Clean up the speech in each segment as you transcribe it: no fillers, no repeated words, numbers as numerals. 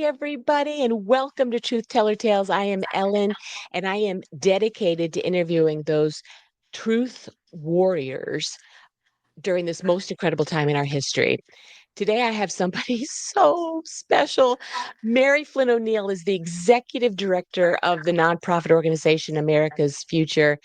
everybody, and welcome to Truth Teller Tales. I am Ellen, and I am dedicated to interviewing those truth warriors during this most incredible time in our history. Today, I have somebody so special. Mary Flynn O'Neill is the executive director of the nonprofit organization America's Future.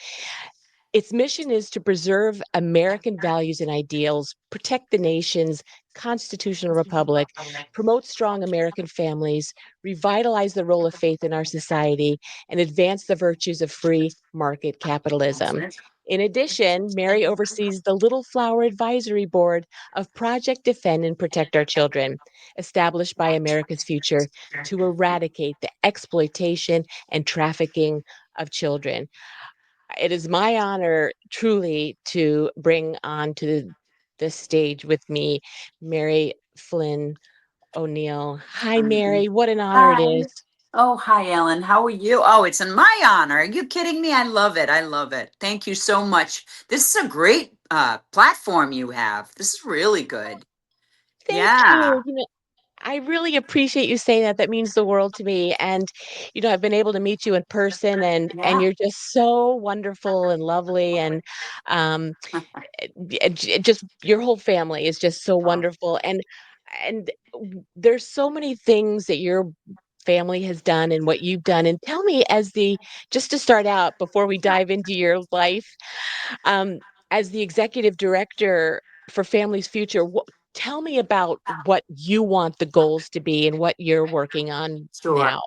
Its mission is to preserve American values and ideals, protect the nation's constitutional republic, promote strong American families, revitalize the role of faith in our society, and advance the virtues of free market capitalism. In addition, Mary oversees the Little Flower Advisory Board of Project Defend and Protect Our Children, established by America's Future to eradicate the exploitation and trafficking of children. It is my honor truly to bring onto the stage with me Mary Flynn O'Neill. Hi, Mhm. Mary. What an honor it Hi. is. Oh, hi, Ellen. How are you? Oh, it's in my honor. Are you kidding me? I love it. I love it. Thank you so much. This is a great platform you have. This is really good. Thank Yeah. you. I really appreciate you saying that. That means the world to me. And, I've been able to meet you in person and Yeah. you're just so wonderful and lovely. And um, just your whole family is just so Oh, wonderful. And there's so many things that your family has done and what you've done. And tell me, just to start out before we dive into your life, um, as the executive director for Family's Future, tell me about what you want the goals to be and what you're working on sure. now.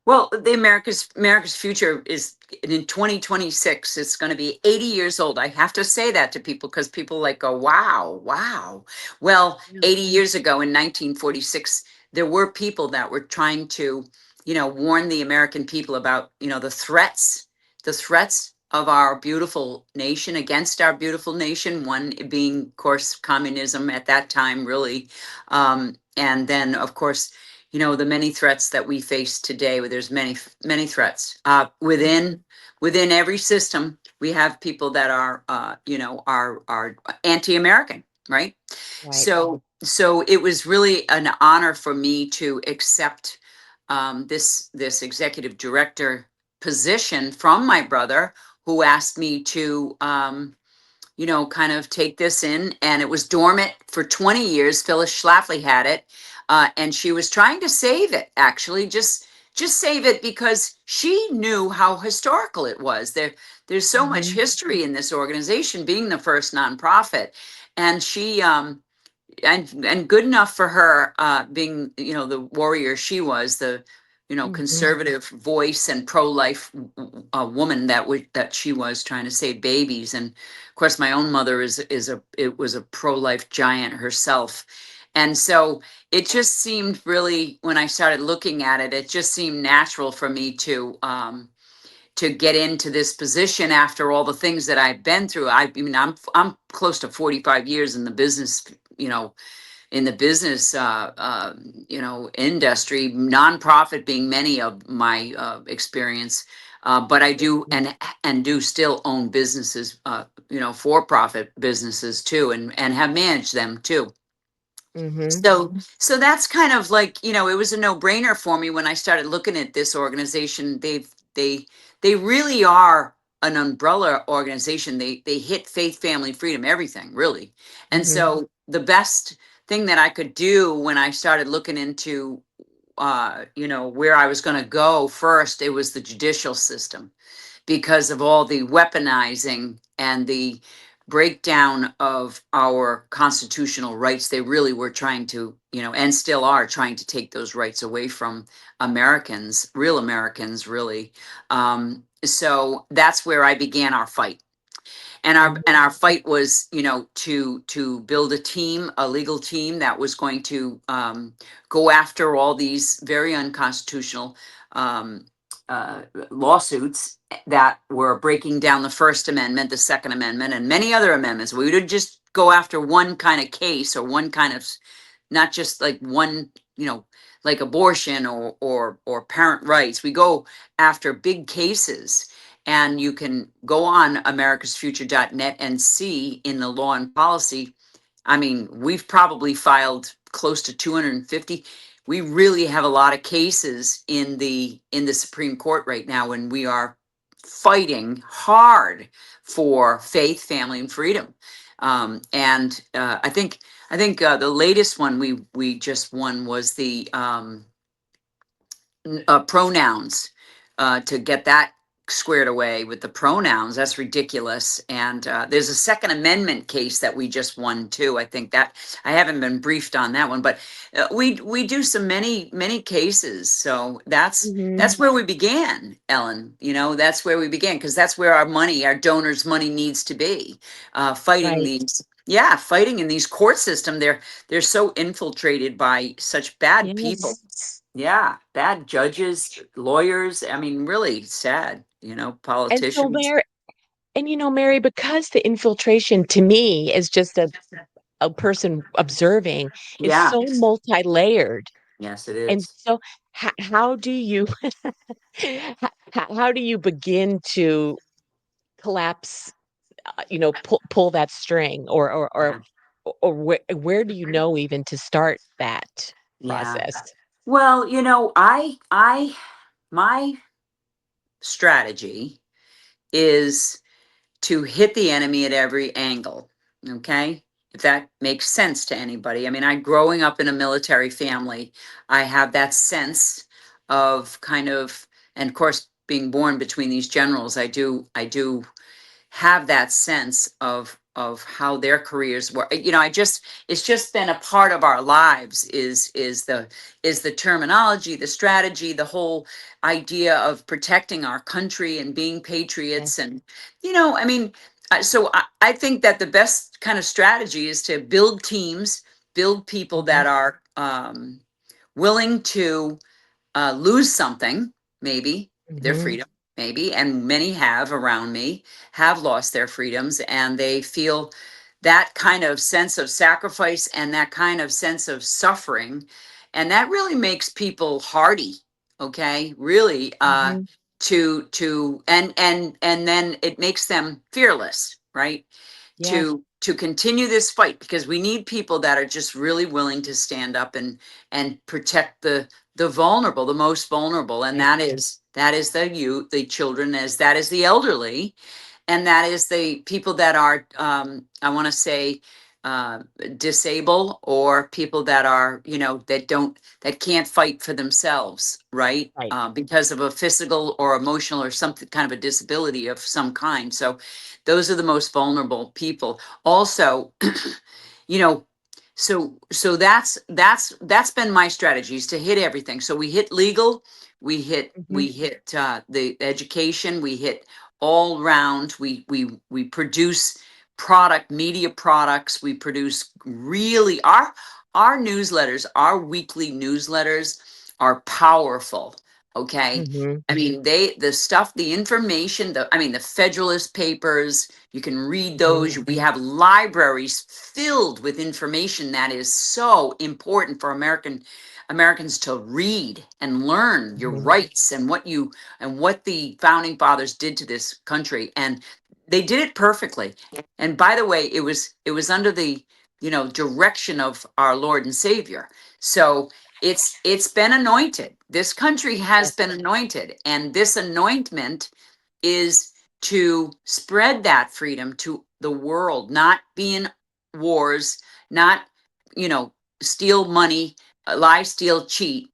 Well, the America's Future is in 2026. It's going to be 80 years old. I have to say that to people because people like go, "Wow, wow." Well, Yeah. 80 years ago in 1946, there were people that were trying to, warn the American people about, the threats of our beautiful nation against our beautiful nation. One being, of course, communism at that time, really, and then, of course, the many threats that we face today. Where there's many threats within every system. We have people that are are anti-American, right? Right. So it was really an honor for me to accept this executive director position from my brother, who asked me to kind of take this in. And it was dormant for 20 years. Phyllis Schlafly had it, and she was trying to save it. Actually, just save it because she knew how historical it was. There's so much Hmm. history in this organization, being the first nonprofit, and she and good enough for her, being the warrior she was, the Hmm. conservative voice and pro-life woman that she was, trying to save babies. And of course my own mother it was a pro-life giant herself. And so it just seemed, really, when I started looking at it, it just seemed natural for me to get into this position after all the things that I've been through. I mean, I'm close to 45 years in the business, you know, in the business, industry, nonprofit being many of my experience. But I do and do still own businesses, for-profit businesses too, and have managed them too. Hmm. So that's kind of like, it was a no-brainer for me when I started looking at this organization. They really are an umbrella organization. They hit faith, family, freedom, everything, really. And Hmm. so the best thing that I could do when I started looking into where I was going to go first, it was the judicial system, because of all the weaponizing and the breakdown of our constitutional rights. They really were trying to, and still are trying to, take those rights away from Americans, real Americans, really. So that's where I began our fight. And our fight was, to build a team, a legal team that was going to go after all these very unconstitutional um, lawsuits that were breaking down the First Amendment, the Second Amendment, and many other amendments. We would just go after one kind of case, or one kind of, not just like one, like abortion or parent rights. We go after big cases. And you can go on americasfuture.net and see in the law and policy. I mean, we've probably filed close to 250. we really have a lot of cases in the Supreme Court right now, and we are fighting hard for faith, family, and freedom. And I think the latest one we just won was the pronouns, to get that squared away with the pronouns. That's ridiculous. And there's a Second Amendment case that we just won too. I think that I haven't been briefed on that one, but we do some many cases. So Mhm. that's where we began, Ellen. You know, that's where we began, because that's where our money, our donors' money, needs to be, fighting Right. these. Yeah, fighting in these court system. They're so infiltrated by such bad people. Yes. Yeah, bad judges, lawyers. I mean, really sad, And so politicians. Mary Mary, because the infiltration to me is just a person observing is Yeah, so multi-layered. yes, it And is. so how do you how do you begin to collapse, pull that string Yeah, or where do you know even to start that yeah. process? Well, my strategy is to hit the enemy at every angle. Okay. If that makes sense to anybody. I mean, I growing up in a military family, I have that sense of kind of, and of course, being born between these generals, I do have that sense of how their careers were. It's just been a part of our lives, is the terminology, the strategy, the whole idea of protecting our country and being Yes. patriots. And I mean, I think that the best kind of strategy is to build teams, build people Mhm, that are willing to lose something, maybe their mhm, freedom, maybe, and many have around me have lost their freedoms, and they feel that kind of sense of sacrifice and that kind of sense of suffering, and that really makes people hardy. Okay, really, mhm. and then it makes them fearless, right? Yes, To continue this fight, because we need people that are just really willing to stand up and protect the vulnerable, the most vulnerable, and right. that is the youth, the children, as that is the elderly, and that is the people that are, I want to say, uh, disabled, or people that are, that can't fight for themselves, right? Right. Because of a physical or emotional or something kind of a disability of some kind. So those are the most vulnerable people. Also, you know, so that's been my strategies, to hit everything. So we hit legal, Mhm, we hit the education, we hit all round. We produce product, media products. We produce really our newsletters, our weekly newsletters are powerful. Okay. mhm, I mean, the stuff, the information, the Federalist Papers, you can read mhm, those. We have libraries filled with information that is so important for Americans to read and learn your mhm, rights, and what the founding fathers did to this country. And they did it perfectly. And by the way, it was under the direction of our Lord and Savior. So it's been anointed. This country has yes, been anointed, and this anointment is to spread that freedom to the world, not be in wars, not, you know, steal money, lie, steal, cheat,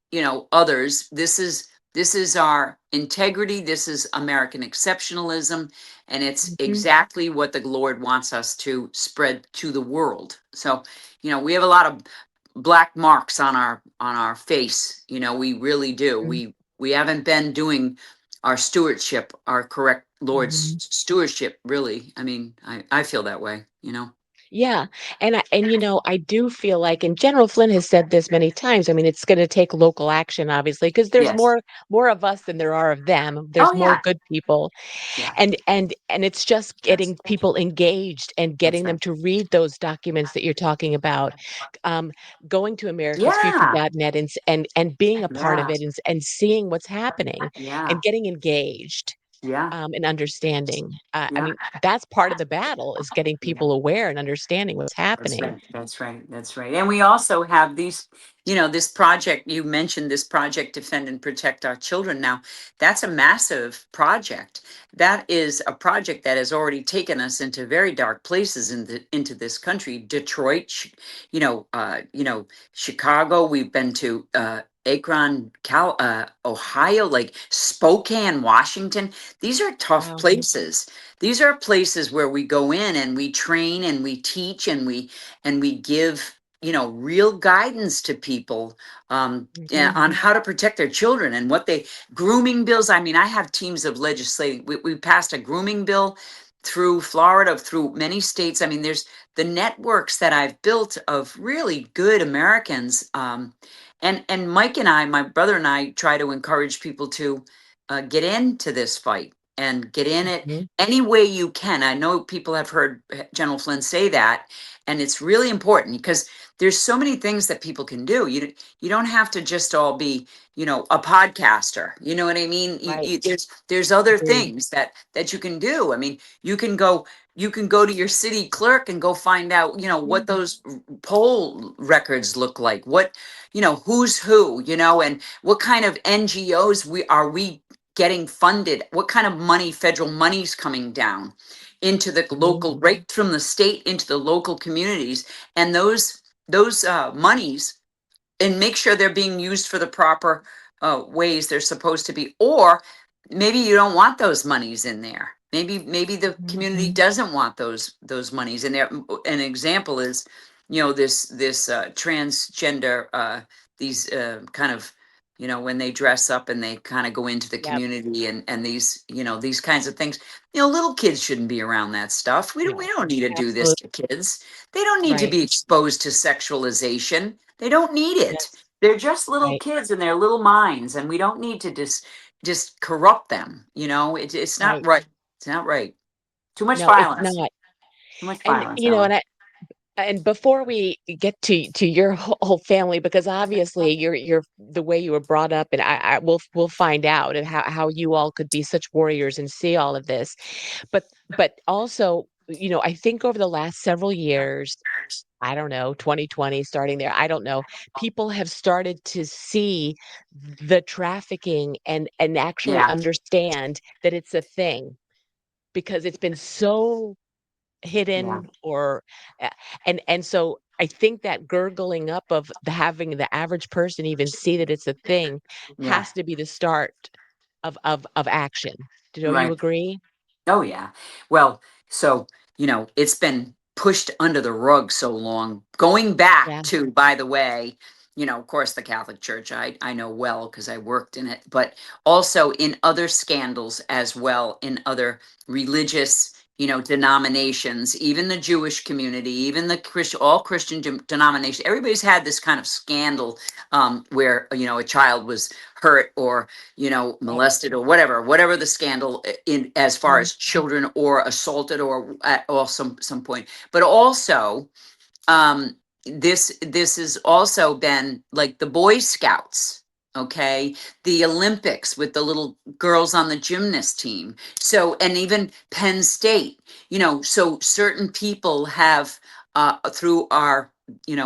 others. This is our integrity. This is American exceptionalism, and it's mhm, exactly what the Lord wants us to spread to the world. So, we have a lot of black marks on our face. We really do. mhm, We haven't been doing our stewardship, our correct Lord's mhm. stewardship, really. I mean, I feel that way. Yeah, I do feel like, and General Flynn has said this many times. I mean, it's going to take local action, obviously, because there's Yes. more of us than there are of them. Oh There's more yeah. good people, Yeah. and it's just getting people engaged and That's getting them right. to read those documents that you're talking about. Um, Going to Yeah. americasfuture.net and being a part of Yeah. it and seeing what's happening Yeah. and getting engaged. Yeah. and understanding. I Yeah. mean, that's part of the battle is getting Yeah. people aware and understanding what's That's happening. right. That's right. That's right. And we also have these, this project, you mentioned this project, Defend and Protect Our Children. Now, that's a massive project. That is a project that has already taken us into very dark places into this country. Detroit, Chicago. We've been to Akron, Ohio, like Spokane, Washington. These are tough Wow. places. These are places where we go in and we train and we teach and we give real guidance to people, yeah, Hmm. on how to protect their children and what they grooming bills. I mean, I have teams of legislating. We passed a grooming bill through Florida, through many states. I mean, there's the networks that I've built of really good Americans. And Mike and I, my brother and I, try to encourage people to get into this fight and get in it Hmm. any way you can. I know people have heard General Flynn say that, and it's really important because there's so many things that people can do. You don't have to just all be, a podcaster. You know what I mean? Right. There's other Agree. things that you can do. I mean, you can go to your city clerk and go find out, what Mhm. those poll records look like. What, who's who, and what kind of NGOs we getting funded, what kind of money, federal money's coming down into the Mhm. local, right from the state into the local communities, and those monies, and make sure they're being used for the proper ways they're supposed to be. Or maybe you don't want those monies in there. Maybe the Mhm. community doesn't want those monies in there. An example is, this transgender, these kind of, when they dress up and they kind of go into the Yep. community, and these kinds of things. Little kids shouldn't be around that stuff. We don't we No. don't need to do this Absolutely. to kids. They don't need to Right. be exposed to sexualization. They don't need it. Yes. They're just little Right. kids in their little minds, and we don't need to just corrupt them. It's not Right. right. It's not right. Too much No, it's violence. not. Too much And violence, you know, Ellen. and before we get to your whole family, because obviously you're the way you were brought up, and we'll find out and how you all could be such warriors and see all of this. But also, I think over the last several years, I don't know, 2020 starting there, I don't know, people have started to see the trafficking and actually Yeah, understand that it's a thing because it's been so yeah, hidden or a and so I think that gurgling up of having the average person even see that it's a thing yeah. has to be the start of action. Do you Right. agree? Oh yeah. Well, so, it's been pushed under the rug so long. Going back Yeah. to, by the way, of course, the Catholic Church, I know well because I worked in it, but also in other scandals as well, in other religious, denominations, even the Jewish community, even the Christian, all Christian denominations. Everybody's had this kind of scandal, where, a child was hurt or Yep. molested or whatever the scandal, in as far Mhm. as children or assaulted or at or some point. But also, um this has also been like the Boy Scouts, okay, the Olympics with the little girls on the gymnast team. So, and even Penn State, so certain people have, through our,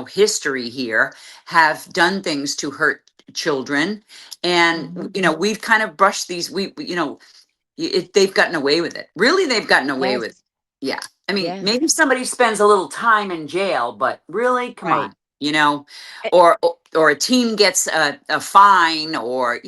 history here, have done things to hurt children. And Mhm. we've kind of brushed these, they've gotten away with it. Really, they've gotten away with it. Yes. Yeah. I mean, Yes. maybe somebody spends a little time in jail, but really, come Right. on, A or a team gets a fine, or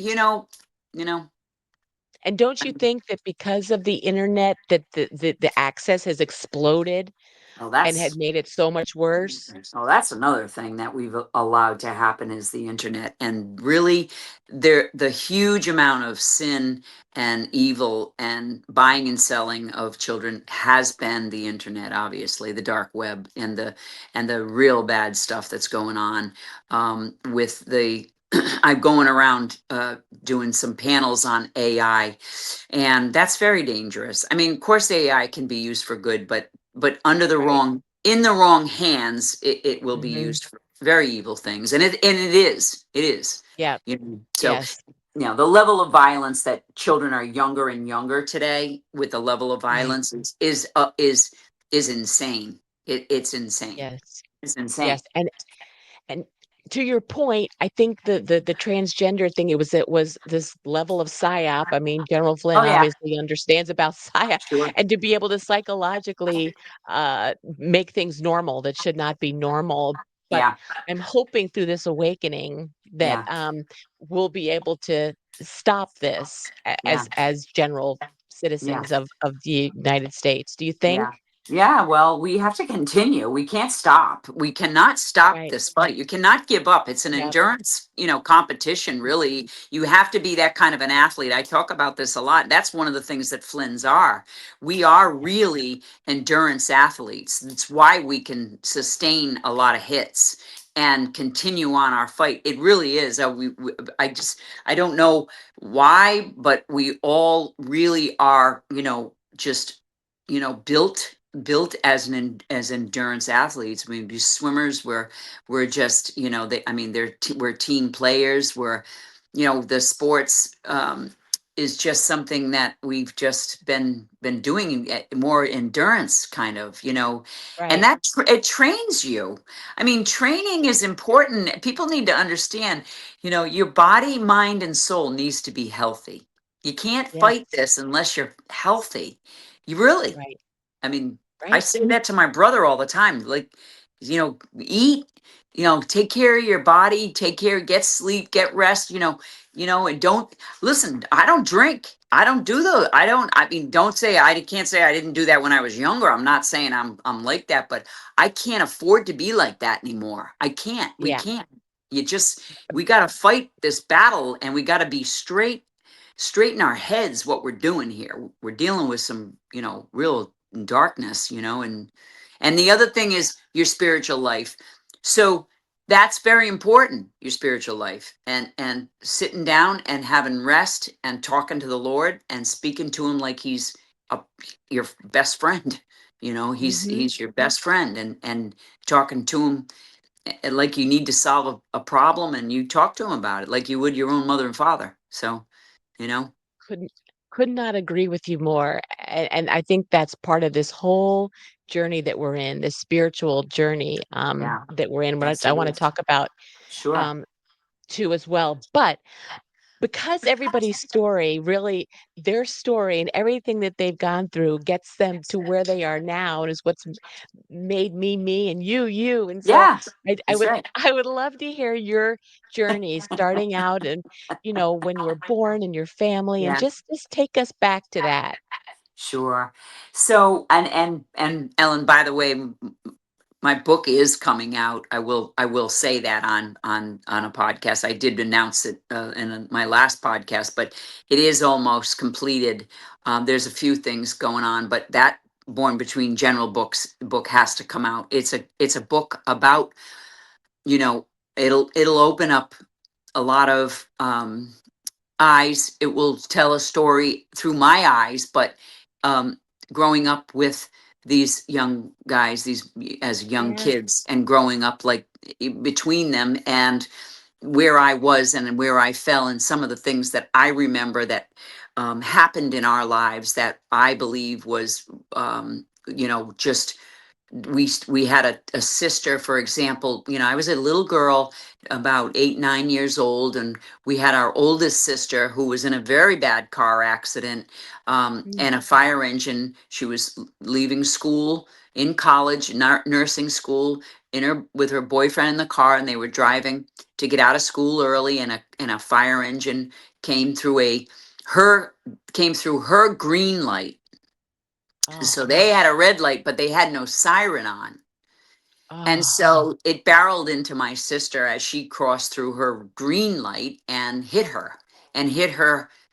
and don't you think that because of the internet that the access has exploded well, and had that's made it so much worse? well, that's another thing that we've allowed to happen is the internet. And really, the huge amount of sin and evil and buying and selling of children has been the internet, obviously, the dark web, and the real bad stuff that's going on, with the I'm going around, doing some panels on AI, and that's very dangerous. I mean, of course, AI can be used for good, but under the Right. wrong in the wrong hands, it will be Mhm. used for very evil things, and it is. Yeah. So Yes. the level of violence that children are younger and younger today with the level of Right. violence is insane. It's insane. Yes. It's insane. Yes. And to your point, I think the transgender thing, it was this level of psyop. I mean, General Flynn Oh yeah, obviously understands about psyop, sure. and to be able to psychologically make things normal that should not be normal. But Yeah, I'm hoping through this awakening that yeah, we'll be able to stop this yeah, as general yeah. citizens of the United States. Do you think? Yeah. Yeah, well, we have to continue. We can't stop. We cannot stop Right. this fight. You cannot give up. It's an Yep. endurance, competition, really. You have to be that kind of an athlete. I talk about this a lot. That's one of the things that Flynn's are. We are really endurance athletes. That's why we can sustain a lot of hits and continue on our fight. It really is. I don't know why, but we all really are, just built as as endurance athletes. I mean, we swimmers, we're just, we're team players. The sports is just something that we've just been doing, more endurance kind of, and Right. that it trains you. I mean, training is important. People need to understand, your body, mind, and soul needs to be healthy. You can't Yes. fight this unless you're healthy. You really, Right. I mean, I Right. say that to my brother all the time. Like, eat, take care of your body, get sleep, get rest, and don't listen. I don't drink. I don't do those. I mean, don't say, I can't say I didn't do that when I was younger. I'm not saying I'm like that, but I can't afford to be like that anymore. I can't. We Yeah. can't. We got to fight this battle, and we got to be straighten our heads what we're doing here. We're dealing with some, real darkness, and the other thing is your spiritual life. So that's very important, your spiritual life, and sitting down and having rest and talking to the Lord and speaking to him like he's a, your best friend. Mhm. He's your best friend, and talking to him, like you need to solve a problem, and you talk to him about it like you would your own mother and father. So, you know, Couldn't could not agree with you more, and I think that's part of this whole journey that we're in, this spiritual journey, yeah, that we're in, what yes, I it wanna is. talk about, Sure. um, too as well, but because everybody's story really their story and everything that they've gone through gets them to where they are now and is what's made me me and you, and so Yeah, I that's would right. I would love to hear your journey starting out and, when you were born and your family, and Yeah, just take us back to that. sure. So, and Ellen, by the way, my book is coming out. I will say that on a podcast. I did announce it in my last podcast, but it is almost completed. There's a few things going on, but that Born Between General Books book has to come out. It's a book about, you know it'll open up a lot of eyes. It will tell a story through my eyes, but um, growing up with these young guys, these as young Yeah. kids, and growing up like between them, and where I was and where I fell, and some of the things that I remember that happened in our lives that I believe was, just we had a sister, for example. I was a little girl about 8 9 years old, and we had our oldest sister who was in a very bad car accident, Mm. and a fire engine. She was leaving school in college, nursing school, in her with her boyfriend in the car, and they were driving to get out of school early, and a fire engine came through her her green light. Oh. So they had a red light, but they had no siren on. And Oh. so it barreled into my sister as she crossed through her green light and hit her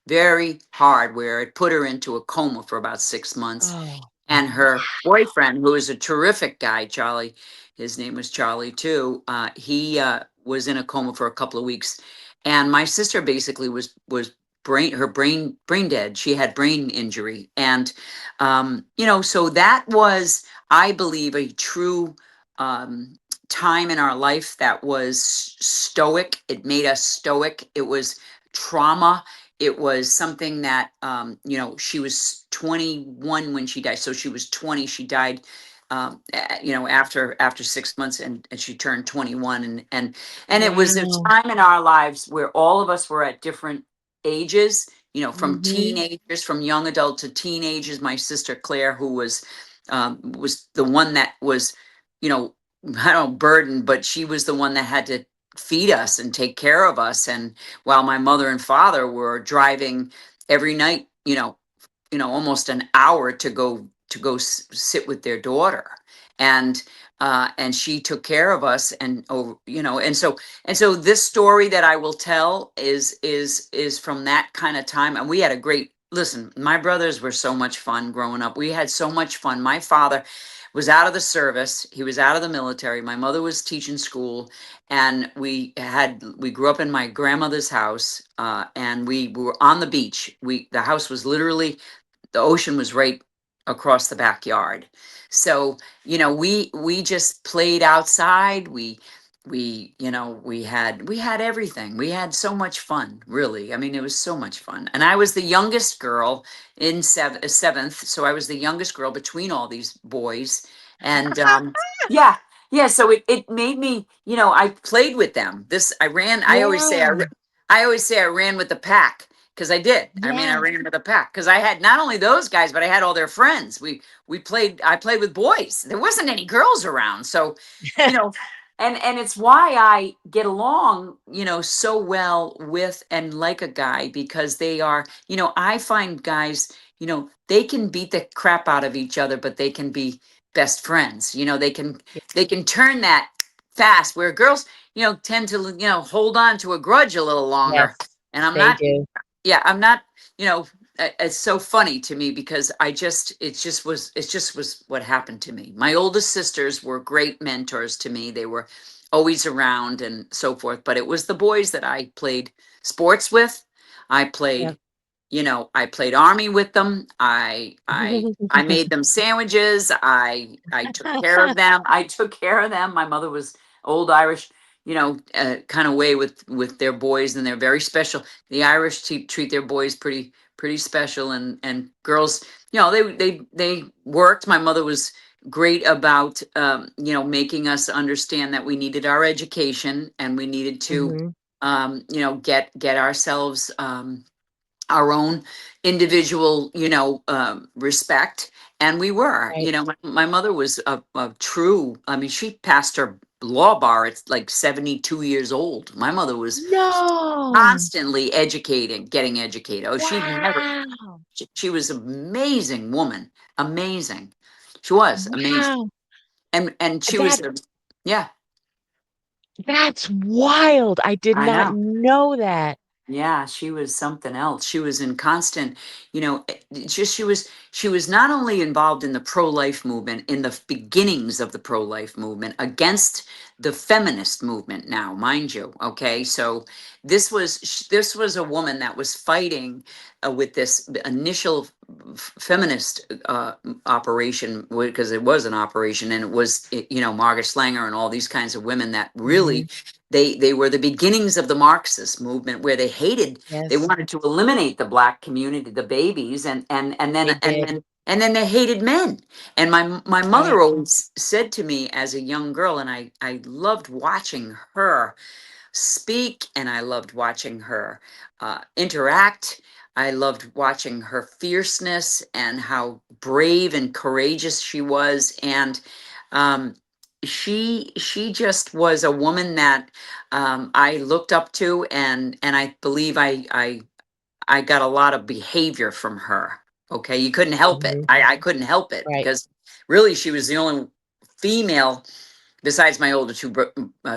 very hard, where it put her into a coma for about 6 months. Oh. And her boyfriend, who is a terrific guy, Charlie, his name was Charlie too. He was in a coma for a couple of weeks, and my sister basically was brain dead. She had brain injury, and so that was, I believe, a true um, time in our life that was stoic. It made us stoic. It was trauma. It was something that, she was 21 when she died. So she was 20. She died, after 6 months, and she turned 21. And it was a Wow. time in our lives where all of us were at different ages, from Mhm. teenagers, from young adult to teenagers. My sister Claire, who was the one that was, you know, I don't know, burdened, but she was the one that had to feed us and take care of us. And while my mother and father were driving every night, almost an hour to go sit with their daughter, and she took care of us. And and so this story that I will tell is from that kind of time. And we had a great listen. My brothers were so much fun growing up. We had so much fun. My father was out of the service. He was out of the military. My mother was teaching school, and we grew up in my grandmother's house, and we were on the beach. The house was literally, the ocean was right across the backyard. So, we just played outside. We had everything. We had so much fun, really. I mean, it was so much fun. And I was the youngest girl in seventh. So I was the youngest girl between all these boys. And yeah, yeah. So it made me, I played with them. Yeah. I always say I ran with the pack, because I did. I mean, I Yeah. ran with the pack because I had not only those guys, but I had all their friends. I played with boys. There wasn't any girls around. So, you know, and it's why I get along, so well with and like a guy, because they are, I find guys, they can beat the crap out of each other, but they can be best friends. Yeah. They can turn that fast, where girls, tend to, hold on to a grudge a little longer. Yes, And I'm they not, do. yeah, I'm not, you know, it's so funny to me, because it just was what happened to me. My oldest sisters were great mentors to me. They were always around and so forth, but it was the boys that I played sports with. I Yep. played, I played army with them. I made them sandwiches. I took care of them. I took care of them. My mother was old Irish, kind of way with their boys, and they're very special. The Irish treat their boys pretty special, and girls, they worked. My mother was great about, making us understand that we needed our education, and we needed to, Mhm. get ourselves, our own individual, respect. And we were, Right. my mother was a true, I mean, she passed her law bar at like 72 years old. My mother was No. constantly educating, getting educated. Oh, Wow. she was an amazing woman. Amazing. She was amazing. Wow. And she was, That yeah, that's wild. I did I not know. know that. Yeah, she was something else. She was in constant, it's just she was not only involved in the pro-life movement, in the beginnings of the pro-life movement, against the feminist movement now, mind you, okay? So this was a woman that was fighting, with this initial feminist, operation, because it was an operation, and it was, Margaret Slanger and all these kinds of women that really, Mhm. they were the beginnings of the Marxist movement, where they Yes, wanted to eliminate the black community, the babies, and then they and did. then and then they hated men. And my Right. mother always said to me as a young girl, and I loved watching her speak, and I loved watching her, interact. I loved watching her fierceness and how brave and courageous she was. And um, she just was a woman that, I looked up to, and I believe I got a lot of behavior from her. Okay, you couldn't help it. Mhm. I couldn't help it, Right. because really she was the only female, besides my older two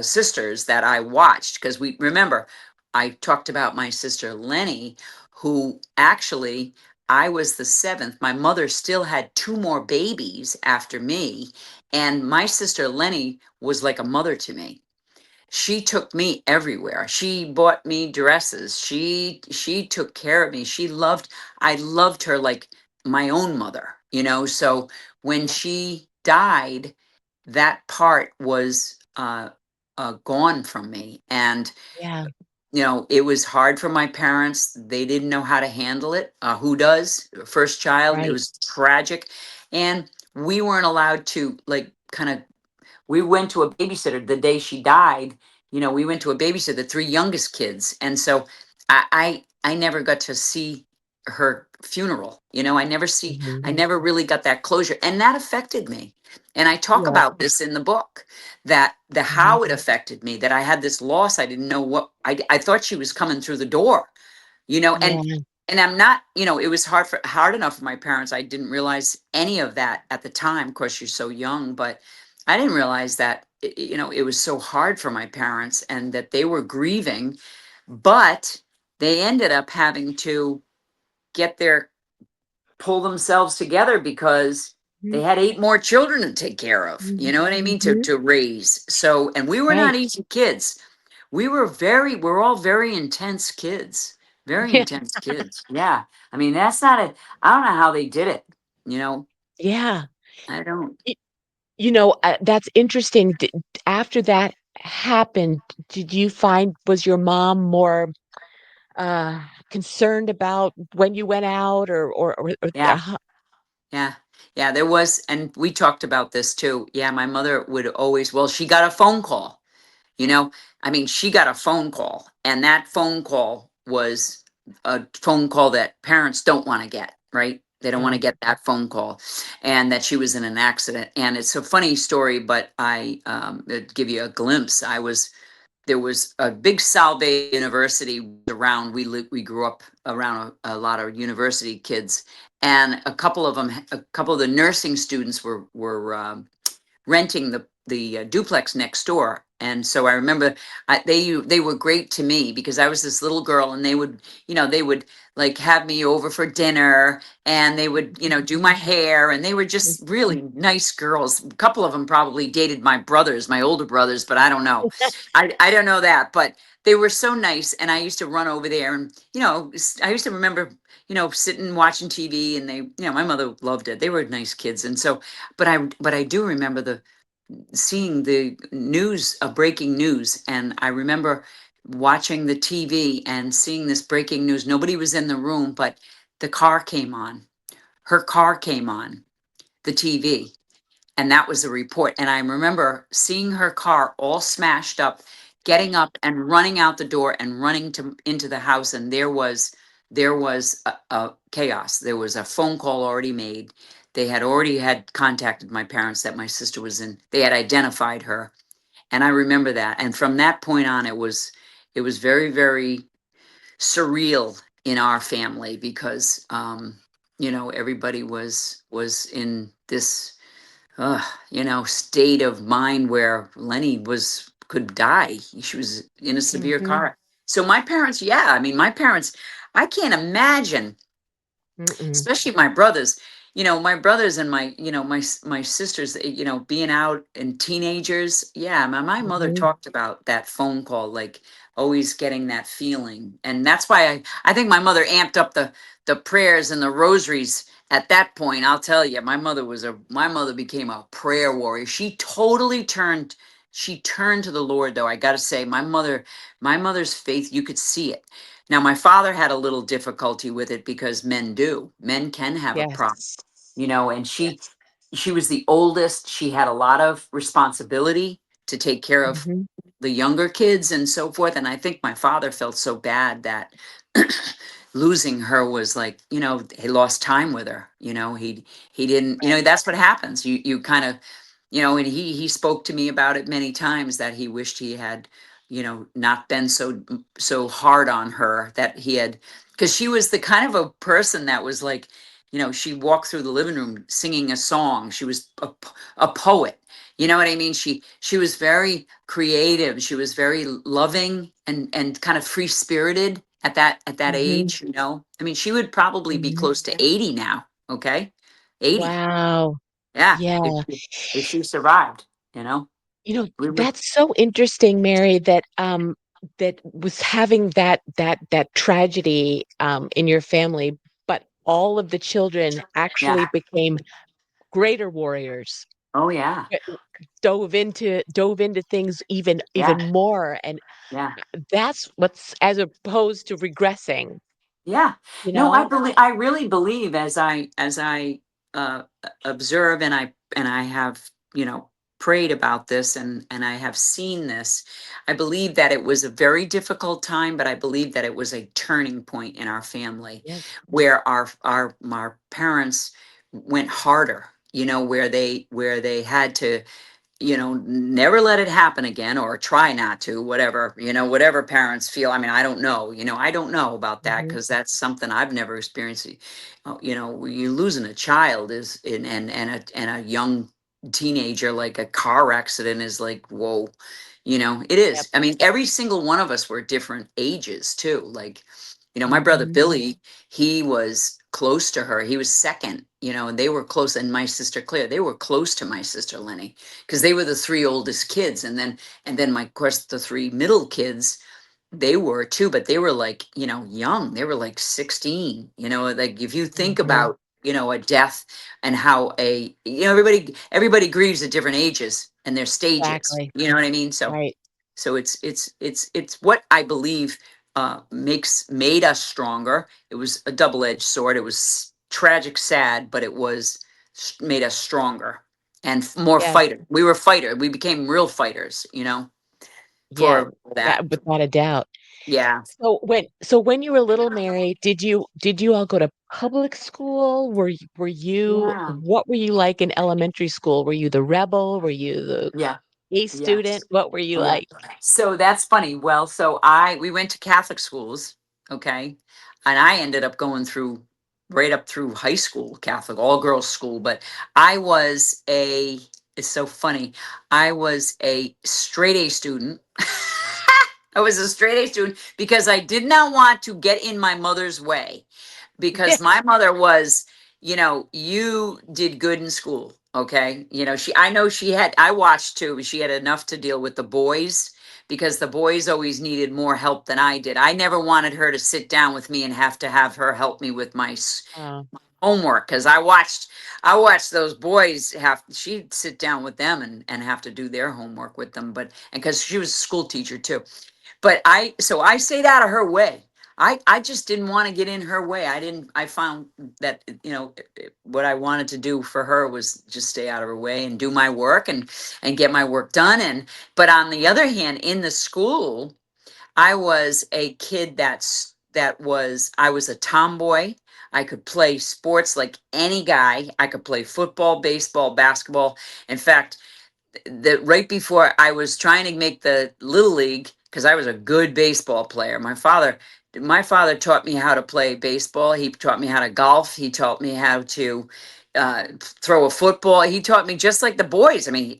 sisters, that I watched. Because we remember, I talked about my sister Lenny, who actually, I was the seventh. My mother still had two more babies after me, and my sister Lenny was like a mother to me. She took me everywhere. She bought me dresses. She took care of me. I loved her like my own mother, So when she died, that part was, gone from me. And Yeah. it was hard for my parents. They didn't know how to handle it. Who does? First child, it Right. was tragic. And we weren't allowed to, like, kind of, we went to a babysitter the day she died. We went to a babysitter, the three youngest kids. And so I never got to see her funeral. I Mhm. never really got that closure. And that affected me. And I talk Yeah. about this in the book, that the Mhm. how it affected me, that I had this loss. I didn't know what I thought she was coming through the door, and Yeah. I'm not, it was hard enough for my parents. I didn't realize any of that at the time. Of course, you're so young, but I didn't realize that it was so hard for my parents and that they were grieving, but they ended up having to get their pull themselves together because they Mhm. had eight more children to take care of. You Mhm. know what I mean? To Mhm. to raise. So, and we were not Right. easy kids. We're all very intense kids. Very Yeah. intense kids. Yeah. I mean, that's not it. I don't know how they did it. You know, Yeah. I don't. Y that's interesting. After that happened, did you find was your mom more, uh, concerned about when you went out or Yeah. Yeah. Yeah. There was, and we talked about this too. Yeah. My mother would always, well, she got a phone call. You know, I mean, she got a phone call, and that phone call was a phone call that parents don't want to get, right? They don't want to No. get that phone call, and that she was in an accident. And it's a funny story, but give you a glimpse. There was a big Salve University around. We grew up around a lot of university kids, and a couple of the nursing students were renting the duplex next door. And so I remember they were great to me because I was this little girl, and they would like have me over for dinner, and they would do my hair, and they were just really nice girls. A couple of them probably dated my brothers, my older brothers, but I don't know. I don't know that, but they were so nice, and I used to run over there, and I used to remember sitting watching TV, and my mother loved it. They were nice kids, and so but I do remember the seeing the news, breaking news, and I remember watching the TV and seeing this breaking news. Nobody was in the room, but the car came on. Her car came on the TV, and that was the report. And I remember seeing her car all smashed up, getting up and running out the door and running to into the house, and there was a chaos. There was a phone call already made. They had already had contacted my parents that my sister was in. They had identified her, and I remember that. And from that point on, it was very, very surreal in our family because everybody was in this state of mind where Lenny could die. She was in a severe Mhm. car. So my parents, yeah, I mean, my parents, I can't imagine, Mm-mm. especially my brothers and my sisters, being out and teenagers. Yeah, my mother Mhm. talked about that phone call, like always getting that feeling. And that's why I think my mother amped up the prayers and the rosaries at that point. I'll tell you, my mother became a prayer warrior. She turned to the Lord, though. I got to say, my mother's faith, you could see it. Now, my father had a little difficulty with it because men can have a problem, Yes. and she Yes. she was the oldest. She had a lot of responsibility to take care of Mhm. the younger kids and so forth. And I think my father felt so bad that losing her was like, he lost time with her. He didn't, Right. that's what happens. You kind of, and he spoke to me about it many times, that he wished he had, not been so hard on her, that he had, because she was the kind of a person that was like, she walked through the living room singing a song. She was a poet. You know what I mean? She was very creative. She was very loving and kind of free spirited at that Mhm. age. I mean, she would probably be Mhm. close to 80 now. Okay, 80. Wow. Yeah, Yeah. if she survived. We would. That's so interesting, Mary, that was having that tragedy, in your family, but all of the children Yeah, actually became greater warriors. Oh yeah. eh, dove into things Yeah. even more, and Yeah. that's what's as opposed to regressing, Yeah. you No, know? I really believe, as I observe, and I have, prayed about this, and I have seen this. I believe that it was a very difficult time, but I believe that it was a turning point in our family Yes. where our parents went harder, where they had to, never let it happen again, or try not to, whatever, whatever parents feel. I mean, I don't know, I don't know about that, Mhm. because that's something I've never experienced. You losing a child is, and a young teenager, like a car accident, is like, whoa. It Yep. is. I mean, every single one of us were different ages too. Like, my brother Mhm. Billy, he was close to her. He was second, and they were close. And my sister Claire, they were close to my sister Lenny, because they were the three oldest kids. And then my, of course, the three middle kids, they were too, but they were like, young. They were like 16. Like, if you think Mhm. about, a death, and how everybody grieves at different ages and their stages. Exactly. You know what I mean? So Right. so it's what I believe made us stronger. It was a double-edged sword. It was tragic, sad, but it was made us stronger and more Yes. fighter. We were fighter. We became real fighters, Yeah. for Yeah, that. without a doubt. Yeah. So when you were little, Mary, did you all go to public school? Were you Yeah. what were you like in elementary school? Were you the rebel? Were you the Yeah. A student? Yes. What were you Yeah. like? So that's funny. Well, so we went to Catholic schools, okay, and I ended up going through right up through high school, Catholic all girls school. But I was a. It's so funny. I was a straight A student. I was a straight A student because I did not want to get in my mother's way, because my mother was, you did good in school. Okay. I know I watched too, but she had enough to deal with the boys, because the boys always needed more help than I did. I never wanted her to sit down with me and have her help me with my Oh, homework, because I watched those boys she'd sit down with them and have to do their homework with them. And because she was a school teacher too. But I stayed out of her way. I just didn't want to get in her way. I found that, what I wanted to do for her was just stay out of her way and do my work, and get my work done. But on the other hand, in the school, I was a kid I was a tomboy. I could play sports like any guy. I could play football, baseball, basketball. In fact, that right before I was trying to make the little league, because I was a good baseball player. My father taught me how to play baseball. He taught me how to golf. He taught me how to throw a football. He taught me just like the boys. I mean,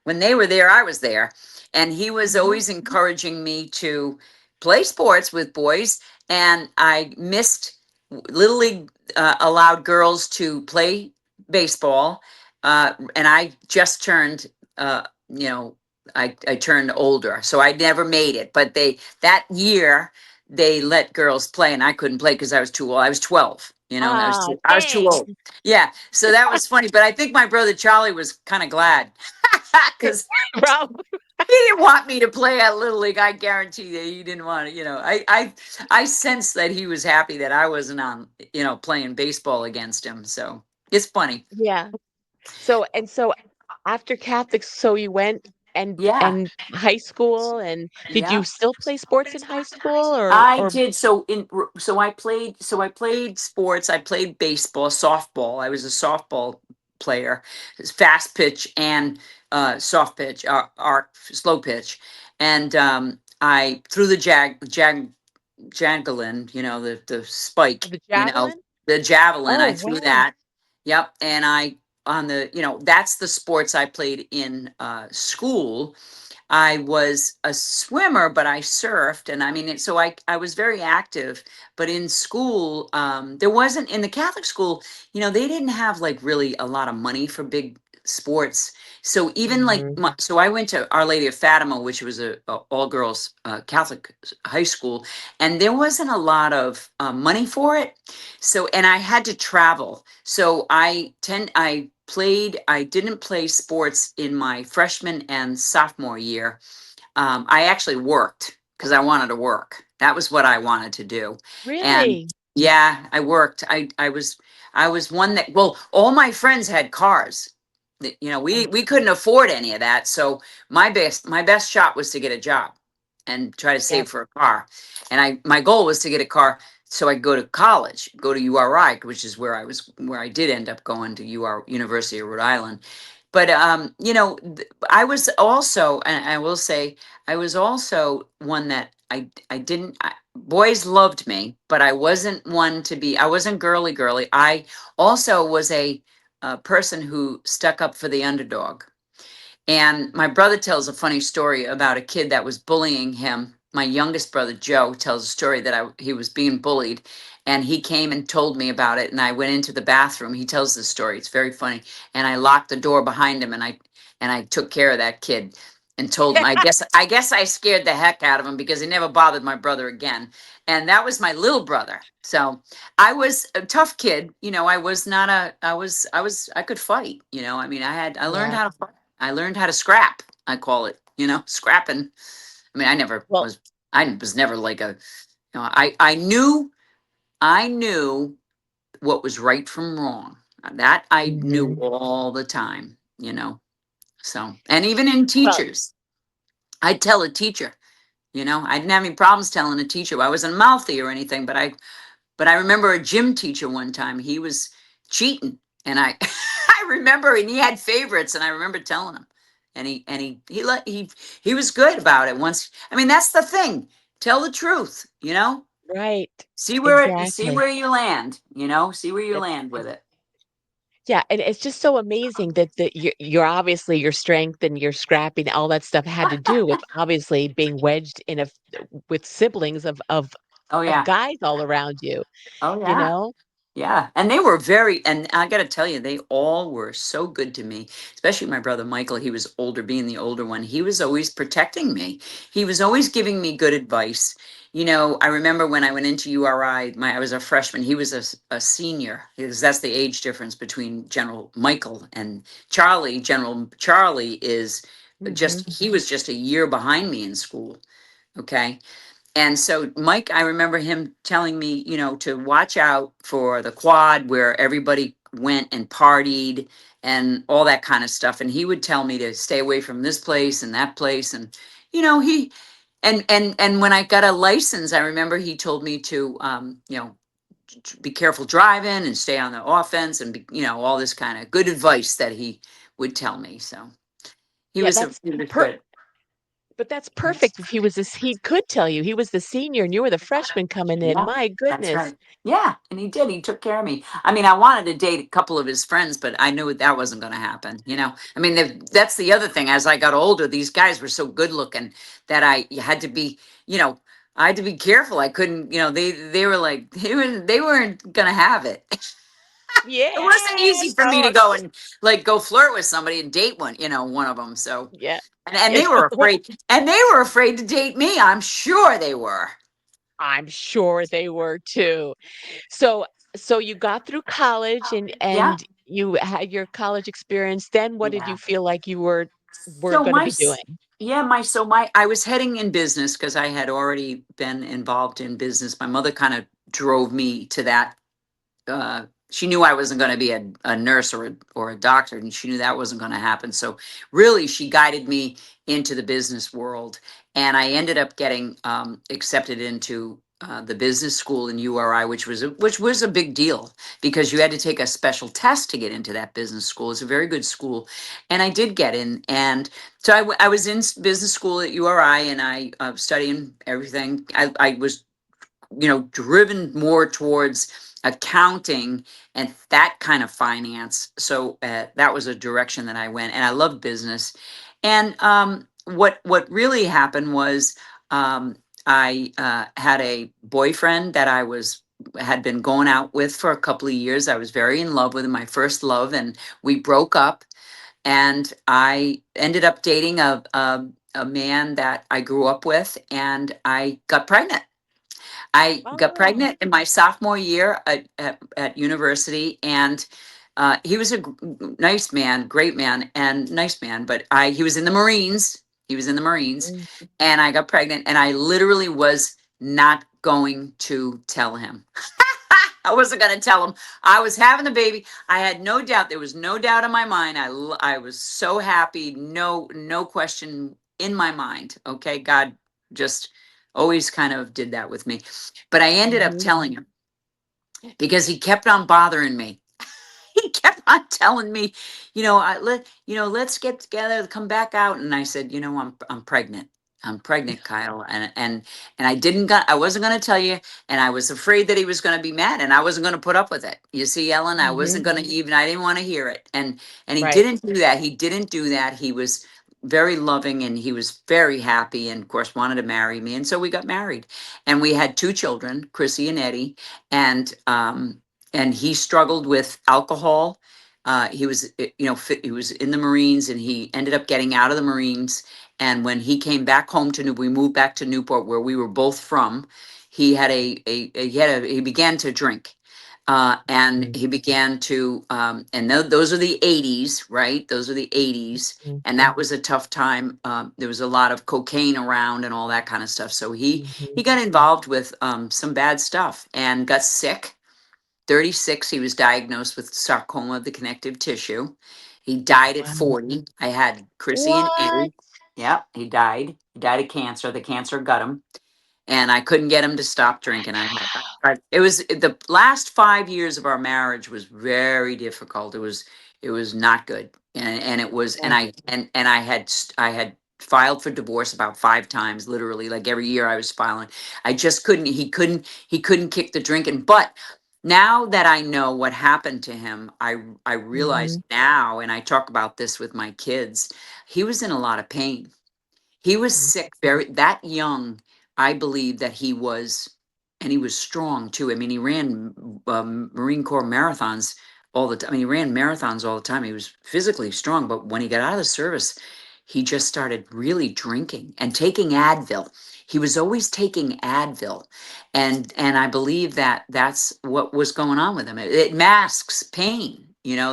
when they were there, I was there, and he was mhm. always encouraging me to play sports with boys. And I missed little league, allowed girls to play baseball, and I just turned, uh, you know, I turned older, so I never made it. But that year they let girls play, and I couldn't play because I was too old. I was 12. Ah, I was too dang. old. Yeah, so that was funny. But I think my brother Charlie was kind of glad, because Rob, he didn't want me to play at Little League. I guarantee that he didn't want to. I sensed that he was happy that I wasn't on, playing baseball against him. So it's funny. yeah. So after Catholic, so you went Yeah. and high school, and did you Yeah. still play sports in high school I or did. So I played sports. I played baseball, softball. I was a softball player. It's fast pitch and soft pitch, arc, slow pitch. And I threw the javelin, the spike, the javelin? the javelin. Oh, I threw wow. that. Yep. And that's the sports I played in school. I was a swimmer, but I surfed, and I mean, so I was very active. But in school, there wasn't, in the Catholic school, they didn't have like really a lot of money for big sports. So even like Mhm. so I went to Our Lady of Fatima, which was a all girls Catholic high school, and there wasn't a lot of money for it. So and I had to travel. So I didn't play sports in my freshman and sophomore year. I actually worked because I wanted to work. That was what I wanted to do. And Really? yeah, I worked. I was one that, well, all my friends had cars. Oh, We couldn't afford any of that. So my best shot was to get a job and try to yep. save for a car. And my goal was to get a car so I could go to college, go to URI, which is where I did end up going to University of Rhode Island. But I was also, and I will say, I was also one that I didn't. Boys loved me, but I wasn't girly girly. I also was a person who stuck up for the underdog. And my brother tells a funny story about a kid that was bullying him. My youngest brother, Joe, tells a story that he was being bullied, and he came and told me about it. And I went into the bathroom. He tells this story. It's very funny. And I locked the door behind him, and I took care of that kid and told him. I guess I scared the heck out of him because he never bothered my brother again. And that was my little brother. So I was a tough kid. I was not a. I could fight. I mean, I learned Yeah. how to fight. I learned how to scrap. I call it, scrapping. I mean, Well, I was never like I knew what was right from wrong. That I knew mhm. all the time. So, and even in Well, teachers, I'd tell a teacher, I didn't have any problems telling a teacher. I wasn't mouthy or anything, but I remember a gym teacher one time, he was cheating. And I I remember, and he had favorites, and I remember telling him. And he was good about it once. I mean, that's the thing. Tell the truth. right. See Exactly. where you land. See where you It land with it. Yeah, and it's just so amazing that you're obviously your strength and your scrapping, all that stuff had to do with obviously being wedged in a f with siblings Oh of yeah. guys all around you, Oh you yeah. know? Yeah, and I got to tell you, they all were so good to me, especially my brother Michael. He was older, being the older one. He was always protecting me. He was always giving me good advice. I remember when I went into URI, I was a freshman. He was a senior, because that's the age difference between General Michael and Charlie. General Charlie Mhm. he was just a year behind me in school. Okay. And so Mike, I remember him telling me, to watch out for the quad where everybody went and partied and all that kind of stuff. And he would tell me to stay away from this place and that place. And, he and when I got a license, I remember he told me to be careful driving and stay on the offense and all this kind of good advice that he would tell me. So he Yeah, was that's he was per good. but that's perfect if he could tell you. He was the senior and you were the freshman coming in. Yeah, My that's goodness. right. Yeah, and he did. He took care of me. I mean, I wanted to date a couple of his friends, but I knew that wasn't going to happen. I mean, that's the other thing. As I got older, these guys were so good looking that you had to be, you know, I had to be careful. I couldn't, they were like they weren't going to have it. It wasn't Yeah. easy for me to Oh, go and like go flirt with somebody and date one of them. So, yeah. and Yeah. they were afraid, to date me. I'm sure they were. I'm sure they were too. So so you got through college Yeah. and you had your college experience. Then what did you Yeah. feel like you were So gonna my be s- doing? yeah, my so my I was heading in business because I had already been involved in business. My mother kind of drove me to that. She knew I wasn't going to be a nurse or a doctor, and she knew that wasn't going to happen. So really, she guided me into the business world, and I ended up getting accepted into the business school in URI, which was a big deal because you had to take a special test to get into that business school. It's a very good school, and I did get in. And so I was in business school at URI, and I studying everything. I was driven more towards accounting and that kind of finance. So that was a direction that I went, and I loved business. And what really happened was I had a boyfriend that I had been going out with for a couple of years. I was very in love with him, my first love, and we broke up. and I ended up dating a man that I grew up with, and I got pregnant. I got Oh. pregnant in my sophomore year at university, and he was a nice man, great man, and nice man. But he was in the Marines. He was in the Marines, Mm, and I got pregnant, and I literally was not going to tell him. I wasn't going to tell him I was having the baby. I had no doubt. There was no doubt in my mind. I was so happy. No question in my mind. Okay, God just always kind of did that with me. But I ended up mhm, telling him because he kept on bothering me. He kept on telling me, let's get together, come back out. And I said, I'm pregnant. I'm pregnant, Kyle. And I wasn't gonna tell you, and I was afraid that he was gonna be mad, and I wasn't gonna put up with it. You see, Ellen, I wasn't mhm. gonna even, I didn't want to hear it. And he Right. didn't do that. He didn't do that. He was very loving, and he was very happy, and of course wanted to marry me. And so we got married. And we had two children, Chrissy and Eddie. And he struggled with alcohol. He was, he was in the Marines, and he ended up getting out of the Marines. And when he came back home to we moved back to Newport, where we were both from. He had he began to drink, and Mm, he began to, and those are the '80s, right? Those are the '80s, mm, and that was a tough time. There was a lot of cocaine around and all that kind of stuff. So he mhm. got involved with some bad stuff and got sick. 36, he was diagnosed with sarcoma of the connective tissue. He died at Wow. 40. I had Chrissy and What? Eddie. Yeah, he died. He died of cancer. The cancer got him, and I couldn't get him to stop drinking. It was the last 5 years of our marriage was very difficult. It was not good, and it was, and Yeah. I had filed for divorce about 5 times, literally, like every year I was filing. I just couldn't. He couldn't kick the drinking. But now that I know what happened to him, I realize Mhm, now, and I talk about this with my kids. He was in a lot of pain. He was mm, sick very that young. I believe that he was, and he was strong too. I mean, he ran Marine Corps marathons all the time. I mean, he ran marathons all the time. He was physically strong, but when he got out of the service, he just started really drinking and taking Advil. He was always taking Advil, and I believe that that's what was going on with him. It masks pain.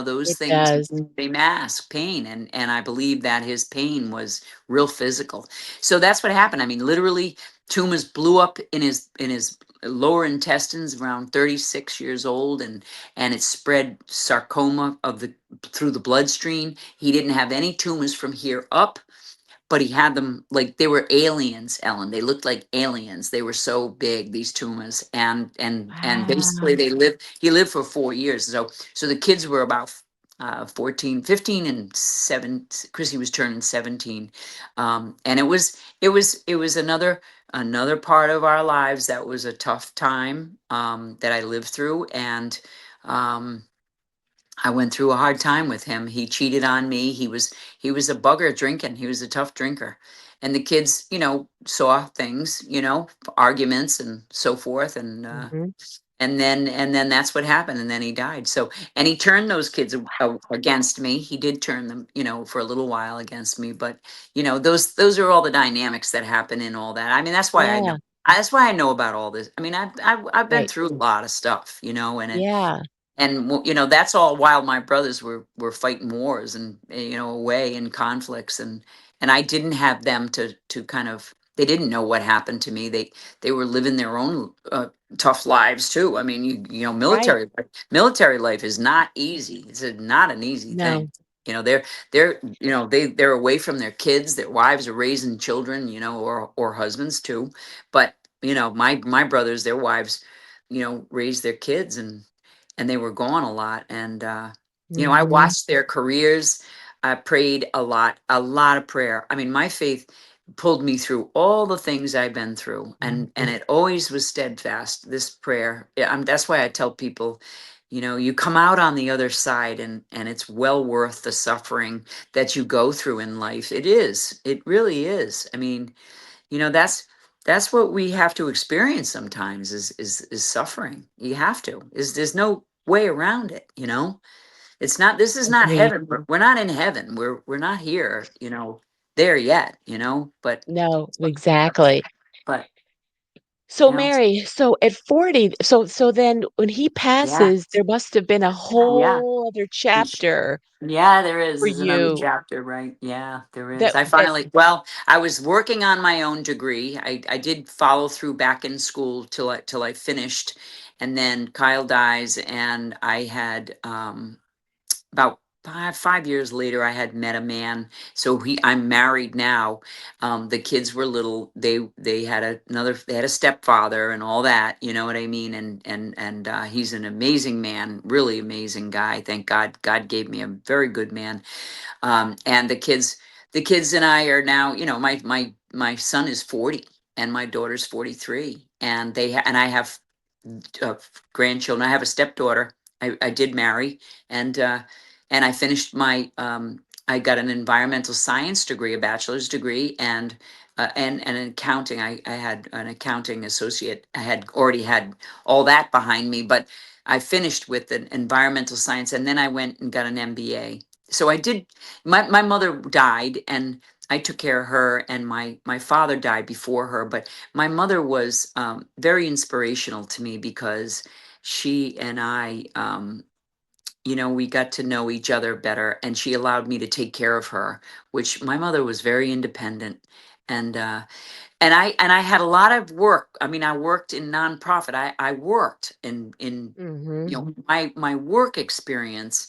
Those it things, does. they mask pain, and I believe that his pain was real physical. So that's what happened. I mean, literally, tumors blew up in his lower intestines around 36 years old, and it spread sarcoma of the through the bloodstream. He didn't have any tumors from here up, but he had them like they were aliens, Ellen. They looked like aliens. They were so big, these tumors, and basically Wow. he lived for 4 years. So the kids were about 14, 15, and 7. Chrissy was turning 17. And it was another part of our lives that was a tough time, that I lived through. And um I went through a hard time with him. He cheated on me. He was a bugger drinking. He was a tough drinker. And the kids, saw things, arguments and so forth, Mhm. and then that's what happened, and then he died. So, and he turned those kids against me. He did turn them, for a little while against me, but those are all the dynamics that happen in all that. I mean, that's why I know. Yeah. That's why I know about all this. I mean, I've been Right. through a lot of stuff, Yeah. that's all while my brothers were fighting wars, and away in conflicts, and I didn't have them to kind of, they didn't know what happened to me. They were living their own tough lives too. I mean, Right. military life is not easy. It's not an easy thing. No. They're away from their kids. Their wives are raising children, or husbands too. But my brothers, their wives, raised their kids, and they were gone a lot. And I Mhm, watched their careers. I prayed a lot of prayer. I mean, my faith pulled me through all the things I've been through, and mhm. it always was steadfast. This prayer, yeah, that's why I tell people, you come out on the other side, and it's well worth the suffering that you go through in life. It is. It really is. I mean, that's what we have to experience sometimes, is suffering. You have to. There's no way around it. It's not, this is not Agreed. heaven. We're not in heaven. We're not here, there yet, No, exactly. but, So you know, Mary, so at 40, so then when he yeah, passes, there must have been a yeah. whole other You sh- chapter Yeah, there is. for There's another you chapter, right? Yeah, there is. that I that finally, well, I was working on my own degree. I did follow through back in school till I finished, and then Kyle dies, and I had about 5 years later, I had met a man. So I'm married now. The kids were little. They had they had a stepfather and all that. You know what I mean? And he's an amazing man, really amazing guy. Thank God, God gave me a very good man. And the kids and I are now. My son is 40 and my daughter's 43, and and I have uh, grandchildren. I have a stepdaughter. I did marry, and uh, and I finished my. I got an environmental science degree, a bachelor's degree, and an accounting. I had an accounting associate. I had already had all that behind me, but I finished with an environmental science, and then I went and got an MBA. So I did. My mother died, and I took care of her, and my father died before her, but my mother was very inspirational to me because she and we got to know each other better, and she allowed me to take care of her, which my mother was very independent. And uh and i and I had a lot of work. I mean, I worked in nonprofit. I worked in Mhm. my work experience.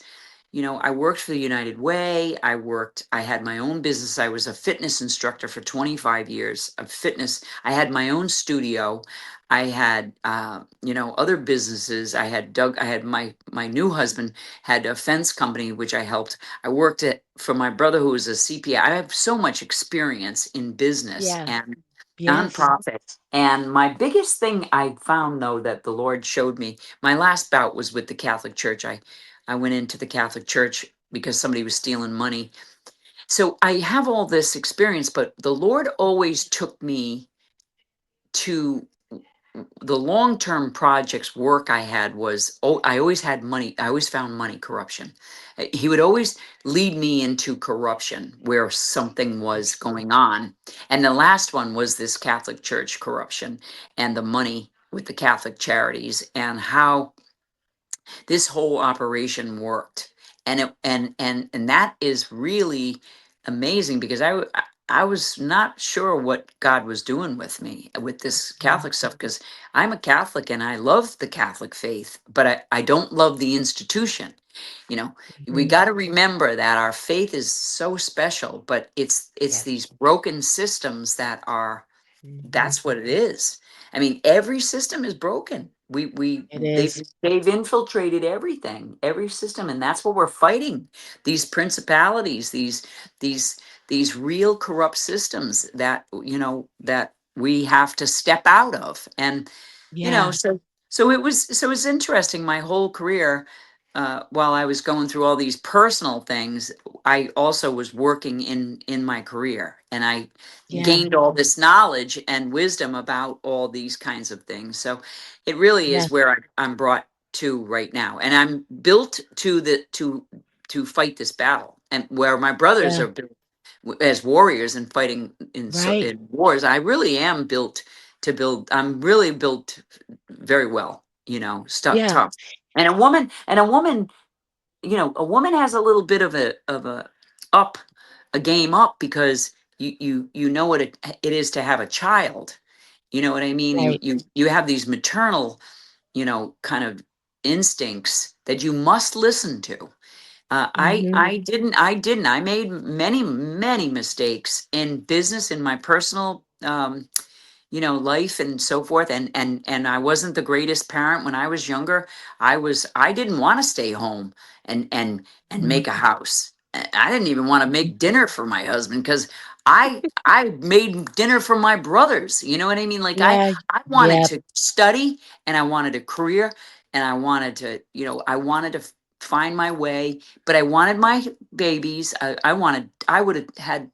I worked for the United Way. I had my own business. I was a fitness instructor for 25 years of fitness. I had my own studio. I had, other businesses. I had my new husband had a fence company, which I helped. I worked for my brother, who was a CPA. I have so much experience in business Yeah. and Yes. nonprofit. And my biggest thing I found, though, that the Lord showed me, my last bout was with the Catholic Church. I went into the Catholic Church because somebody was stealing money. So I have all this experience, but the Lord always took me to the long-term projects work I had was, oh, I always had money. I always found money corruption. He would always lead me into corruption where something was going on. And the last one was this Catholic Church corruption and the money with the Catholic charities and how this whole operation worked. And that is really amazing because I was not sure what God was doing with me with this Mhm. Catholic stuff, because I'm a Catholic and I love the Catholic faith, but I don't love the institution. you know we Mhm. got to remember that our faith is so special, but it's Yes. these broken systems that are, Mhm. that's what it is. I mean, every system is broken. It They've is. they've infiltrated everything, every system, and that's what we're fighting. These principalities, these these real corrupt systems that we have to step out of. And Yeah. so it's interesting. My whole career, while I was going through all these personal things, I also was working in my career, and I Yeah. gained all this knowledge and wisdom about all these kinds of things. So it really Yes. is where I'm brought to right now, and I'm built to fight this battle, and where my brothers Yeah. are built as warriors and fighting Right. in wars. I really am built to build. I'm really built very well. Yeah. Tough. And a woman, a woman has a little bit of up a game up, because you know what it is to have a child. You know what I mean? you Right. you you have these maternal, kind of instincts that you must listen to. Mhm. I made many mistakes in business, in my personal life and so forth. And I wasn't the greatest parent when I was younger. I didn't want to stay home and Mhm. make a house. I didn't even want to Mhm. make dinner for my husband, because I made dinner for my brothers. You know what I mean? Like, Yeah. I wanted Yep. to study, and I wanted a career, and I wanted to find my way, but I wanted my babies. I would have had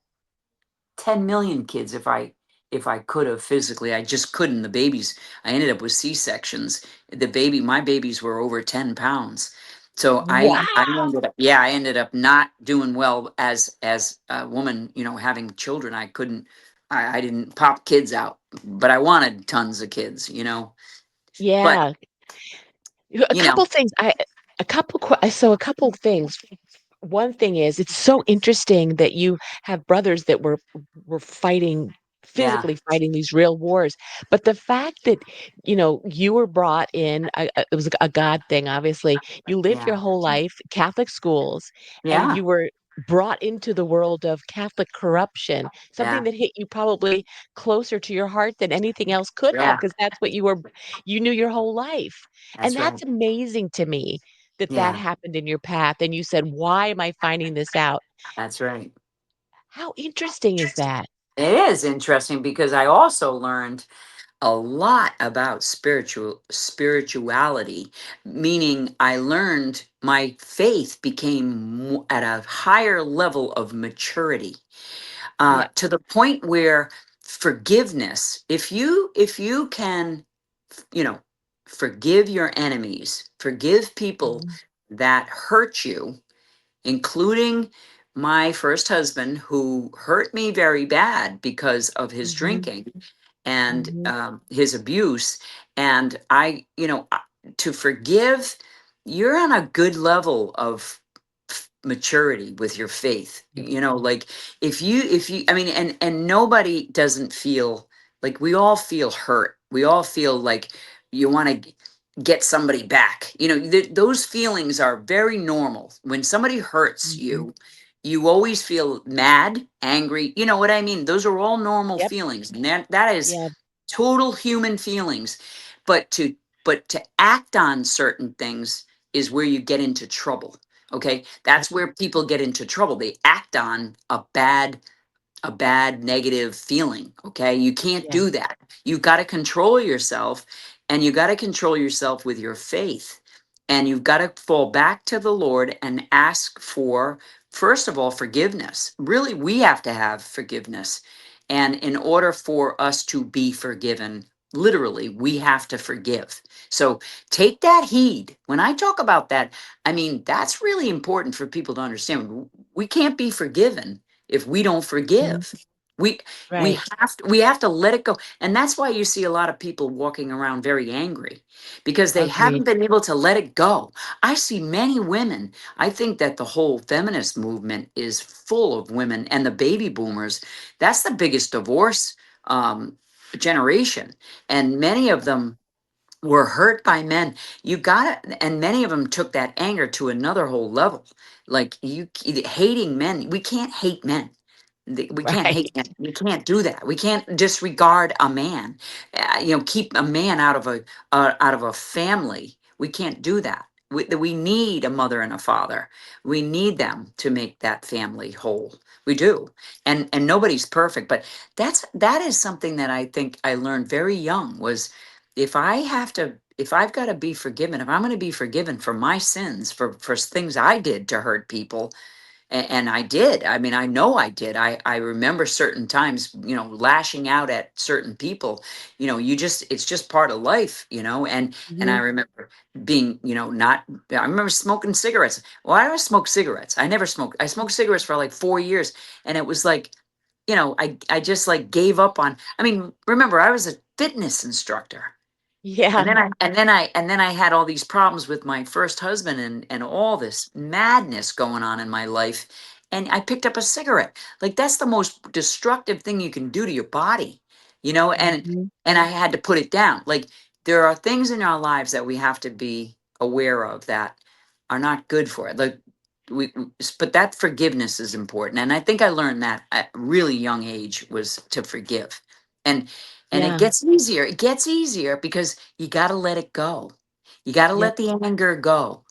10 million kids if I could have physically. I just couldn't. The babies, I ended up with C-sections. My babies were over 10 pounds. So I Wow. ended up, yeah, I ended up not doing well as a woman, having children. I didn't pop kids out, but I wanted tons of kids. But Yeah. A you know couple things. So a couple things. One thing is, it's so interesting that you have brothers that were fighting, yeah, physically fighting these real wars. But the fact that, you were brought in, it was a God thing, obviously. You lived yeah, your whole life, Catholic schools, and yeah, you were brought into the world of Catholic corruption, something yeah, that hit you probably closer to your heart than anything else could have, yeah, because that's what you knew your whole life. And that's right. that's amazing to me that that Yeah, happened in your path, and you said, "Why am I finding this out?" that's right. How interesting is that? It is interesting because I also learned a lot about spirituality, meaning I learned my faith became at a higher level of maturity, Yeah. to the point where forgiveness, if you can, you know forgive your enemies, forgive people Mhm, that hurt you, including my first husband, who hurt me very bad because of his mhm, drinking and mhm. his abuse. And to forgive, you're on a good level of maturity with your faith. Yeah, Like, if you, I mean, and nobody doesn't feel like, we all feel hurt. We all feel like you want to get somebody back. Those feelings are very normal. When somebody hurts mhm. you, you always feel mad, angry. You know what I mean? Those are all normal Yep, feelings. And that is yeah, total human feelings. But to act on certain things is where you get into trouble. Okay? yep, That's where people get into trouble. They act on a bad negative feeling. Okay, you can't yeah, do that. You got to control yourself, and you got to control yourself with your faith, and you've got to fall back to the Lord and ask for, first of all, forgiveness. Really, we have to have forgiveness, and in order for us to be forgiven, literally, we have to forgive. So take that heed. When I talk about that, I mean, that's really important for people to understand. We can't be forgiven if we don't mhm. forgive. we we Right. have to let it go. And that's why you see a lot of people walking around very angry, because they haven't Agreed. been able to let it go. I see many women. I think that the whole feminist movement is full of women, and the baby boomers, that's the biggest divorce um, generation, and many of them were hurt by men. You got it. And many of them took that anger to another whole level. Like, hating men. We can't hate men. We can't Right. hate men. We can't do that. We can't disregard a man. Keep a man out of a family. We can't do that. We need a mother and a father. We need them to make that family whole. We do. And nobody's perfect, but that is something that I think I learned very young, was, if I've got to be forgiven, if I'm going to be forgiven for my sins, for things I did to hurt people, and I did. I mean, I know I did. I remember certain times, lashing out at certain people. It's just part of life, and I Mhm. remember being, not. I remember smoking cigarettes. Well, I don't smoke cigarettes. I never smoked. I smoked cigarettes for like 4 years, and it was like, I just like gave up on. I mean, remember, I was a fitness instructor. And Yeah. then I had all these problems with my first husband, and all this madness going on in my life. And I picked up a cigarette. Like, that's the most destructive thing you can do to your body, and Mhm. I had to put it down. Like, there are things in our lives that we have to be aware of that are not good for it. Like, but that forgiveness is important. And I think I learned that at a really young age, was to forgive. And it Yeah. gets easier. It gets easier because you got to let it go. You got to Yep. let the anger go.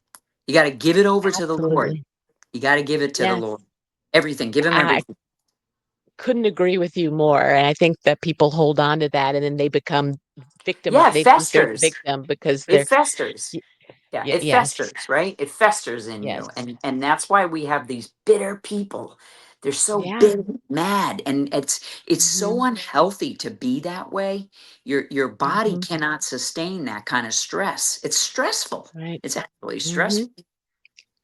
You got to give it over to the Lord. Absolutely. You got to give it to the Yes. Lord. Everything. Give him I everything. couldn't agree with you more, and I think that people hold on to that, and then they become Yeah, it they think they're the festers. victim because It they're festers. y Yeah, y it yes. festers, right? It festers in you. Yes. And that's why we have these bitter people. They're so Yeah. bitter, mad, and it's so Mhm. unhealthy to be that way. Your body Mhm. cannot sustain that kind of stress. It's stressful. Right. It's actually Mhm. stressful.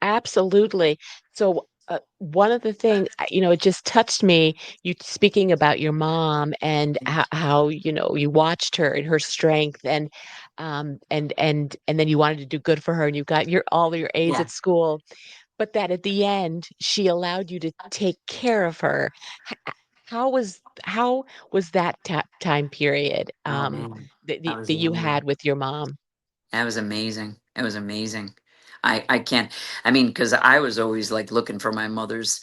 Absolutely. So, one of the things, it just touched me, you speaking about your mom and how, you watched her and her strength and then you wanted to do good for her and you got all your A's Yeah. at school, but that at the end she allowed you to take care of her. H- how was that time period Oh man, that was that you amazing. had with your mom? That was amazing. It was amazing. I can't. I mean, because I was always like looking for my mother's,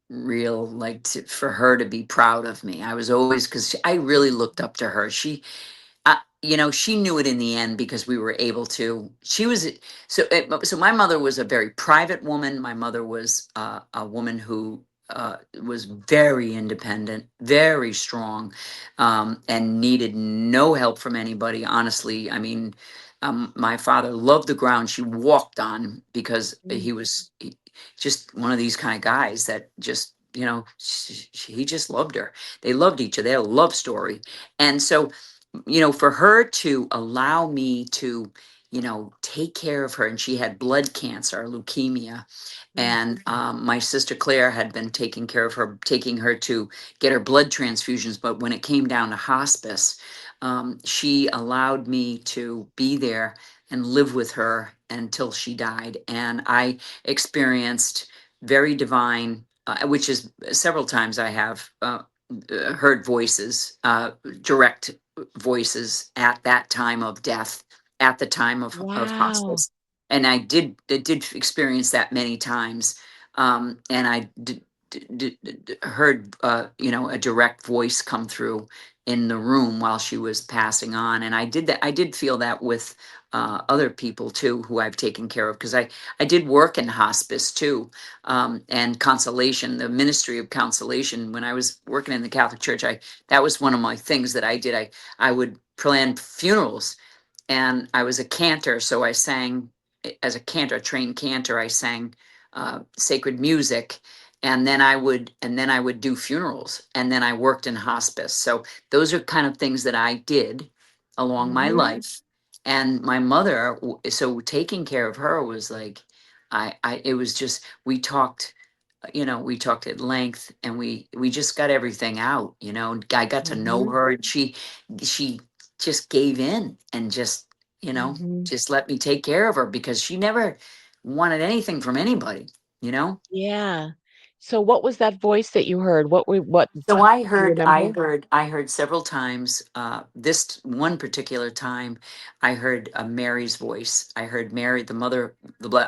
real like for her to be proud of me. I was always because I really looked up to her. She knew it in the end because we were able to. She was so. My mother was a very private woman. My mother was a woman who was very independent, very strong, and needed no help from anybody. Honestly, I mean, my father loved the ground she walked on because Mm. just one of these kind of guys that just. He just loved her. They loved each other. They had a love story, and so for her to allow me to, take care of her, and she had blood cancer, leukemia, Mm. and my sister Claire had been taking care of her, taking her to get her blood transfusions. But when it came down to hospice, she allowed me to be there and live with her until she died. And I experienced very divine, which is several times I have heard voices, direct voices at that time of death, at the time of Wow. hospice. And I did experience that many times. And I heard, a direct voice come through in the room while she was passing on. And I did that. I did feel that with other people too, who I've taken care of, because I did work in hospice too, and consolation, the ministry of consolation. When I was working in the Catholic Church, that was one of my things that I did. I would plan funerals, and I was a cantor, so I sang as a cantor, trained cantor. I sang sacred music, and then I would do funerals, and then I worked in hospice. So those are kind of things that I did along my Mhm. life. And my mother, so taking care of her was like, it was just we talked at length, and we just got everything out. I got to know Mhm. her, and she just gave in and just you know Mhm. just let me take care of her, because she never wanted anything from anybody you know Yeah. So what was that voice that you heard? What do So I you heard, I remember? heard, I heard several times. One particular time, I heard Mary's voice. I heard Mary, the mother,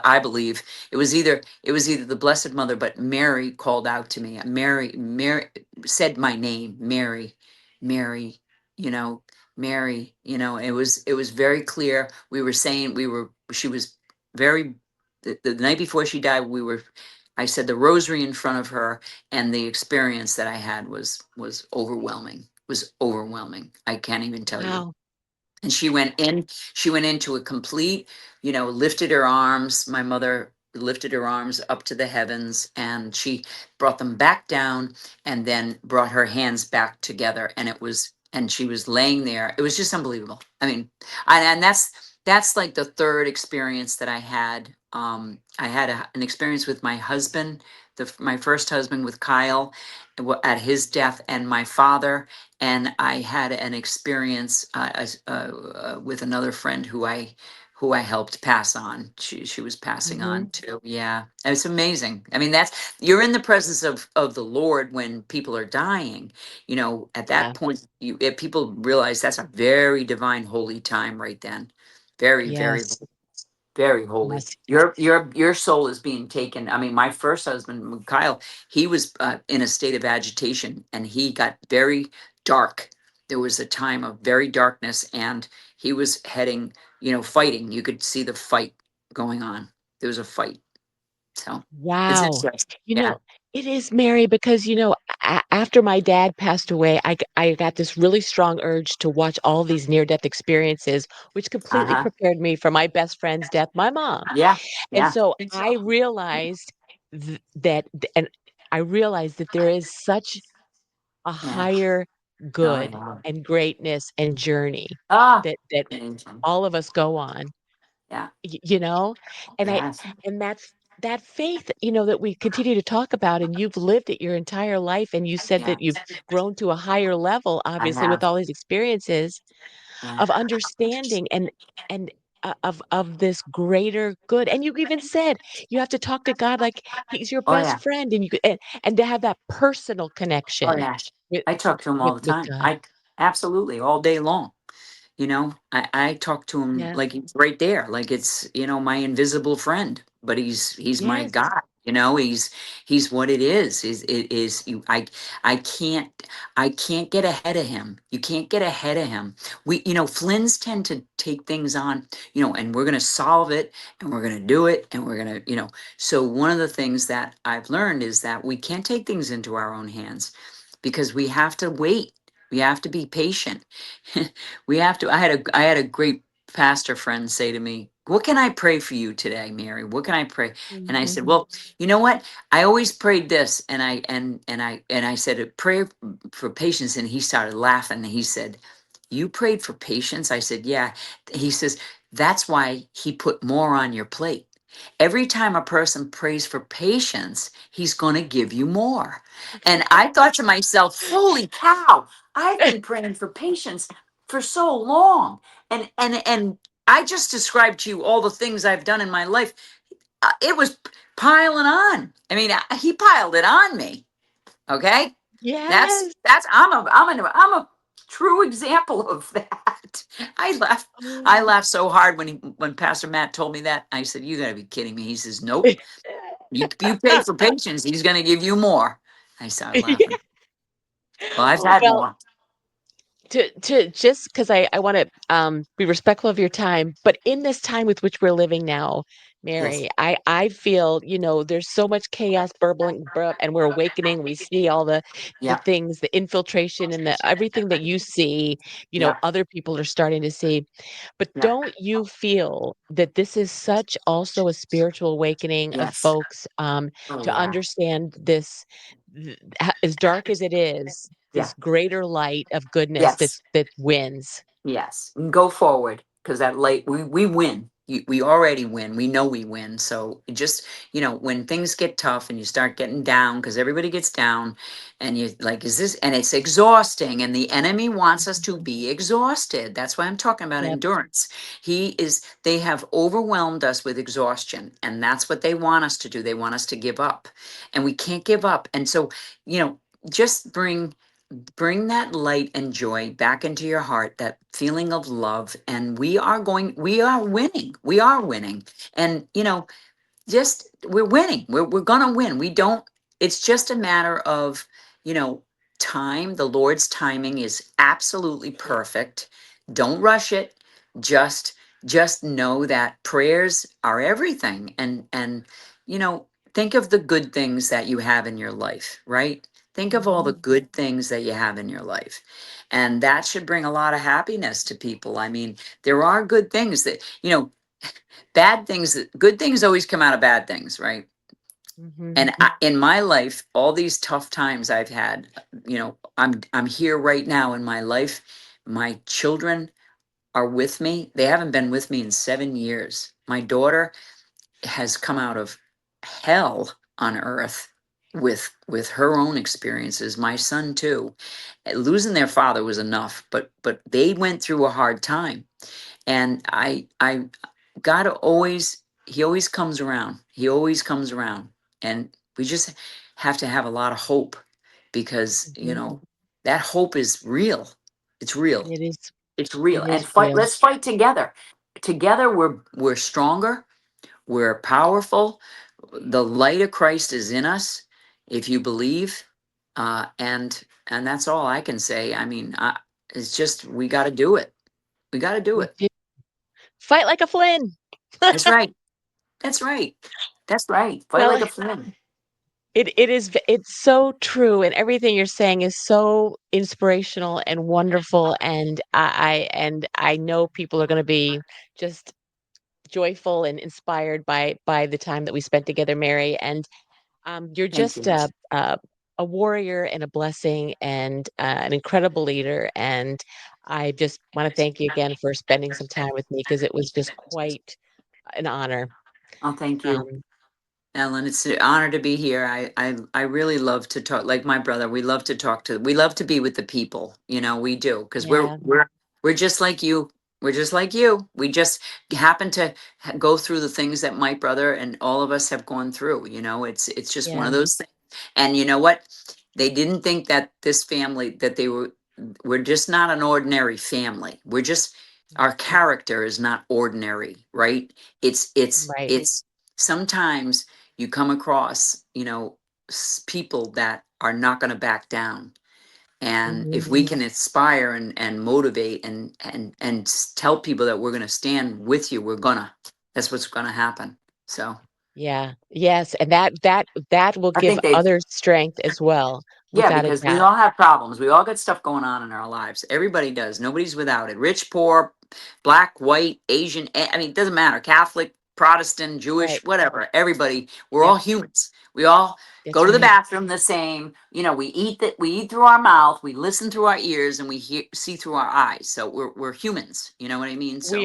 I believe it was either the Blessed Mother, but Mary called out to me. Mary said my name, Mary, Mary. You know, Mary. It was very clear. We were saying we were. She was very. The night before she died, we were. I said the rosary in front of her, and the experience that I had was overwhelming. Was overwhelming. I can't even tell you. Wow. And she went into a complete, lifted her arms. My mother lifted her arms up to the heavens, and she brought them back down, and then brought her hands back together, and she was laying there. It was just unbelievable. I mean, and that's like the third experience that I had. I had an experience with my husband, my first husband, with Kyle, at his death, and my father. And I had an experience with another friend who I helped pass on. She was passing on Mhm. too. Yeah, it's amazing. I mean, you're in the presence of the Lord when people are dying. At that Yeah. point, if people realize that's a very divine, holy time right then. Very, very, Yes. very holy. Yes. Your soul is being taken. I mean, my first husband, Kyle, he was in a state of agitation, and he got very dark. There was a time of very darkness, and he was heading, fighting. You could see the fight going on. There was a fight. So it's Wow. interesting. You Yeah. know, it is, Mary, because, after my dad passed away, I got this really strong urge to watch all these near-death experiences, which Uh completely huh. prepared me for my best friend's death, my mom. Yeah. And Yeah. so and I realized that there is such a Yeah. higher Oh good yeah. and greatness and journey Ah. that Amazing. all of us go on. Yeah. you know? And I Yes. and that's that faith, that we continue to talk about, and you've lived it your entire life, and you said Yeah. that you've grown to a higher level, I obviously, with have. all these experiences Yeah. of understanding and of this greater good. And you even said you have to talk to God like he's your Oh best yeah. friend, and and to have that personal Oh connection yeah. with I talk to him all the with time. God. I absolutely all day long. I talk to him Yeah. like he's right there, like it's my invisible friend, but he's my Yes. God. He's what it is. Is it is you I can't I can't get ahead of him. You can't get ahead of him. Flynn's tend to take things on, and we're gonna solve it and we're gonna do it and we're gonna, so one of the things that I've learned is that we can't take things into our own hands because we have to wait. We have to be patient. We have to I had a great pastor friend say to me, "What can I pray for you today, Mary? What can I pray?" And I Mhm. said, "Well, you know what? I always prayed this." And I said, "Pray for patience." And he started laughing and he said, "You prayed for patience?" I said, "Yeah." He says, "That's why he put more on your plate. Every time a person prays for patience, he's going to give you more." And I thought to myself, "Holy cow, I've been praying for patience for so long." And I just described to you all the things I've done in my life. It was piling on. I mean, he piled it on me. Okay? That's Yes. that's I'm a true example of that. I laughed I Oh. laughed so hard when Pastor Matt told me that. I said, "You got to be kidding me." He says, "Nope. You pay for patience. He's going to give you more." I started laughing. Well, I've had Well, more. to just because I want to be respectful of your time, but in this time with which we're living now, Yes. Mary, I feel, there's so much chaos burbling, and we're awakening. We see all the Yeah. things, the infiltration and the everything that you see, Yeah. other people are starting to see. But Yeah. don't you feel that this is such also a spiritual awakening of Yes. folks, Oh to yeah. understand this, as dark as it is, Yeah. this greater light of goodness Yes. that wins? Yes, and go forward because that late we win. We already win. We know we win. So just when things get tough and you start getting down because everybody gets down, and you like, is this? And it's exhausting. And the enemy wants us to Mhm. be exhausted. That's why I'm talking about Yep. endurance. He is. They have overwhelmed us with exhaustion, and that's what they want us to do. They want us to give up, and we can't give up. And so just bring that light and joy back into your heart, that feeling of love, and we are winning. We are winning. And just we're winning. We're gonna win. We don't It's just a matter of you know time. The Lord's timing is absolutely perfect. Don't rush it. Just just know that prayers are everything. And think of the good things that you have in your life, right? Think of all the Mhm. good things that you have in your life, and that should bring a lot of happiness to people. I mean, there are good things that good things always come out of bad things, right? Mhm. And in my life, all these tough times I've had, I'm here right now in my life. My children are with me. They haven't been with me in 7 years. My daughter has come out of hell on earth with her own experiences. My son too. Losing their father was enough, but they went through a hard time. And I God always, he always comes around. He always comes around. And we just have to have a lot of hope because, Mhm. that hope is real. It's real. It is It's it real. is And fight, real. let's fight together. Together we're stronger, we're powerful. The light of Christ is in us if you believe. And that's all I can say. I mean, it's just we got to do it. We got to do We it. do. Fight like a Flynn. That's right. That's right. That's right. Fight Well, like a Flynn. it's so true, and everything you're saying is so inspirational and wonderful, and I know people are gonna be just joyful and inspired by the time that we spent together, Mary. And you're Thank just you. a warrior and a blessing, and an incredible leader. And I just want to thank you again for spending some time with me because it was just quite an honor. Oh, thank you, Um, Ellen. It's an honor to be here. I really love to talk. Like my brother, we love to talk to. We love to be with the people. You know, we do because yeah, we're just like you. We're just like you. We just happen to go through the things that my brother and all of us have gone through. You know, it's just one of yeah, those things. And you know what? They didn't think that this family that they were. We're just not an ordinary family. We're just our character is not ordinary, right? right. It's sometimes you come across, people that are not going to back down. And Mhm. if we can inspire and motivate and tell people that we're going to stand with you, that's what's going to happen. So Yeah, yes, and that will I give think they, others strength as well, yeah, without a because we doubt. all have problems. We all got stuff going on in our lives. Everybody does. Nobody's without it. Rich, poor, black, white, Asian. I mean, it doesn't matter. Catholic, Protestant, Right. Jewish, whatever. Everybody. We're all Yep, humans. We all that's go to the right. bathroom the same. We eat through our mouth. We listen through our ears, and see through our eyes. So we're humans. You know what I mean? So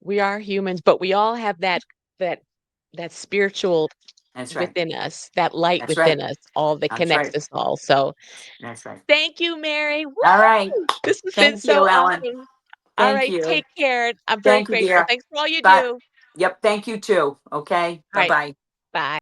We are humans, but we all have that that spiritual that's right. within us, that light That's right. within us, all that That's connects right. us all. So, That's right. thank you, Mary. All right. Woo! This has been Thank so you, Ellen. awesome. All Thank right, you. take care. I'm very Thank you, grateful. dear. Thanks for all you Bye. do. Yep. Thank you too. Okay. All Bye right, bye. bye.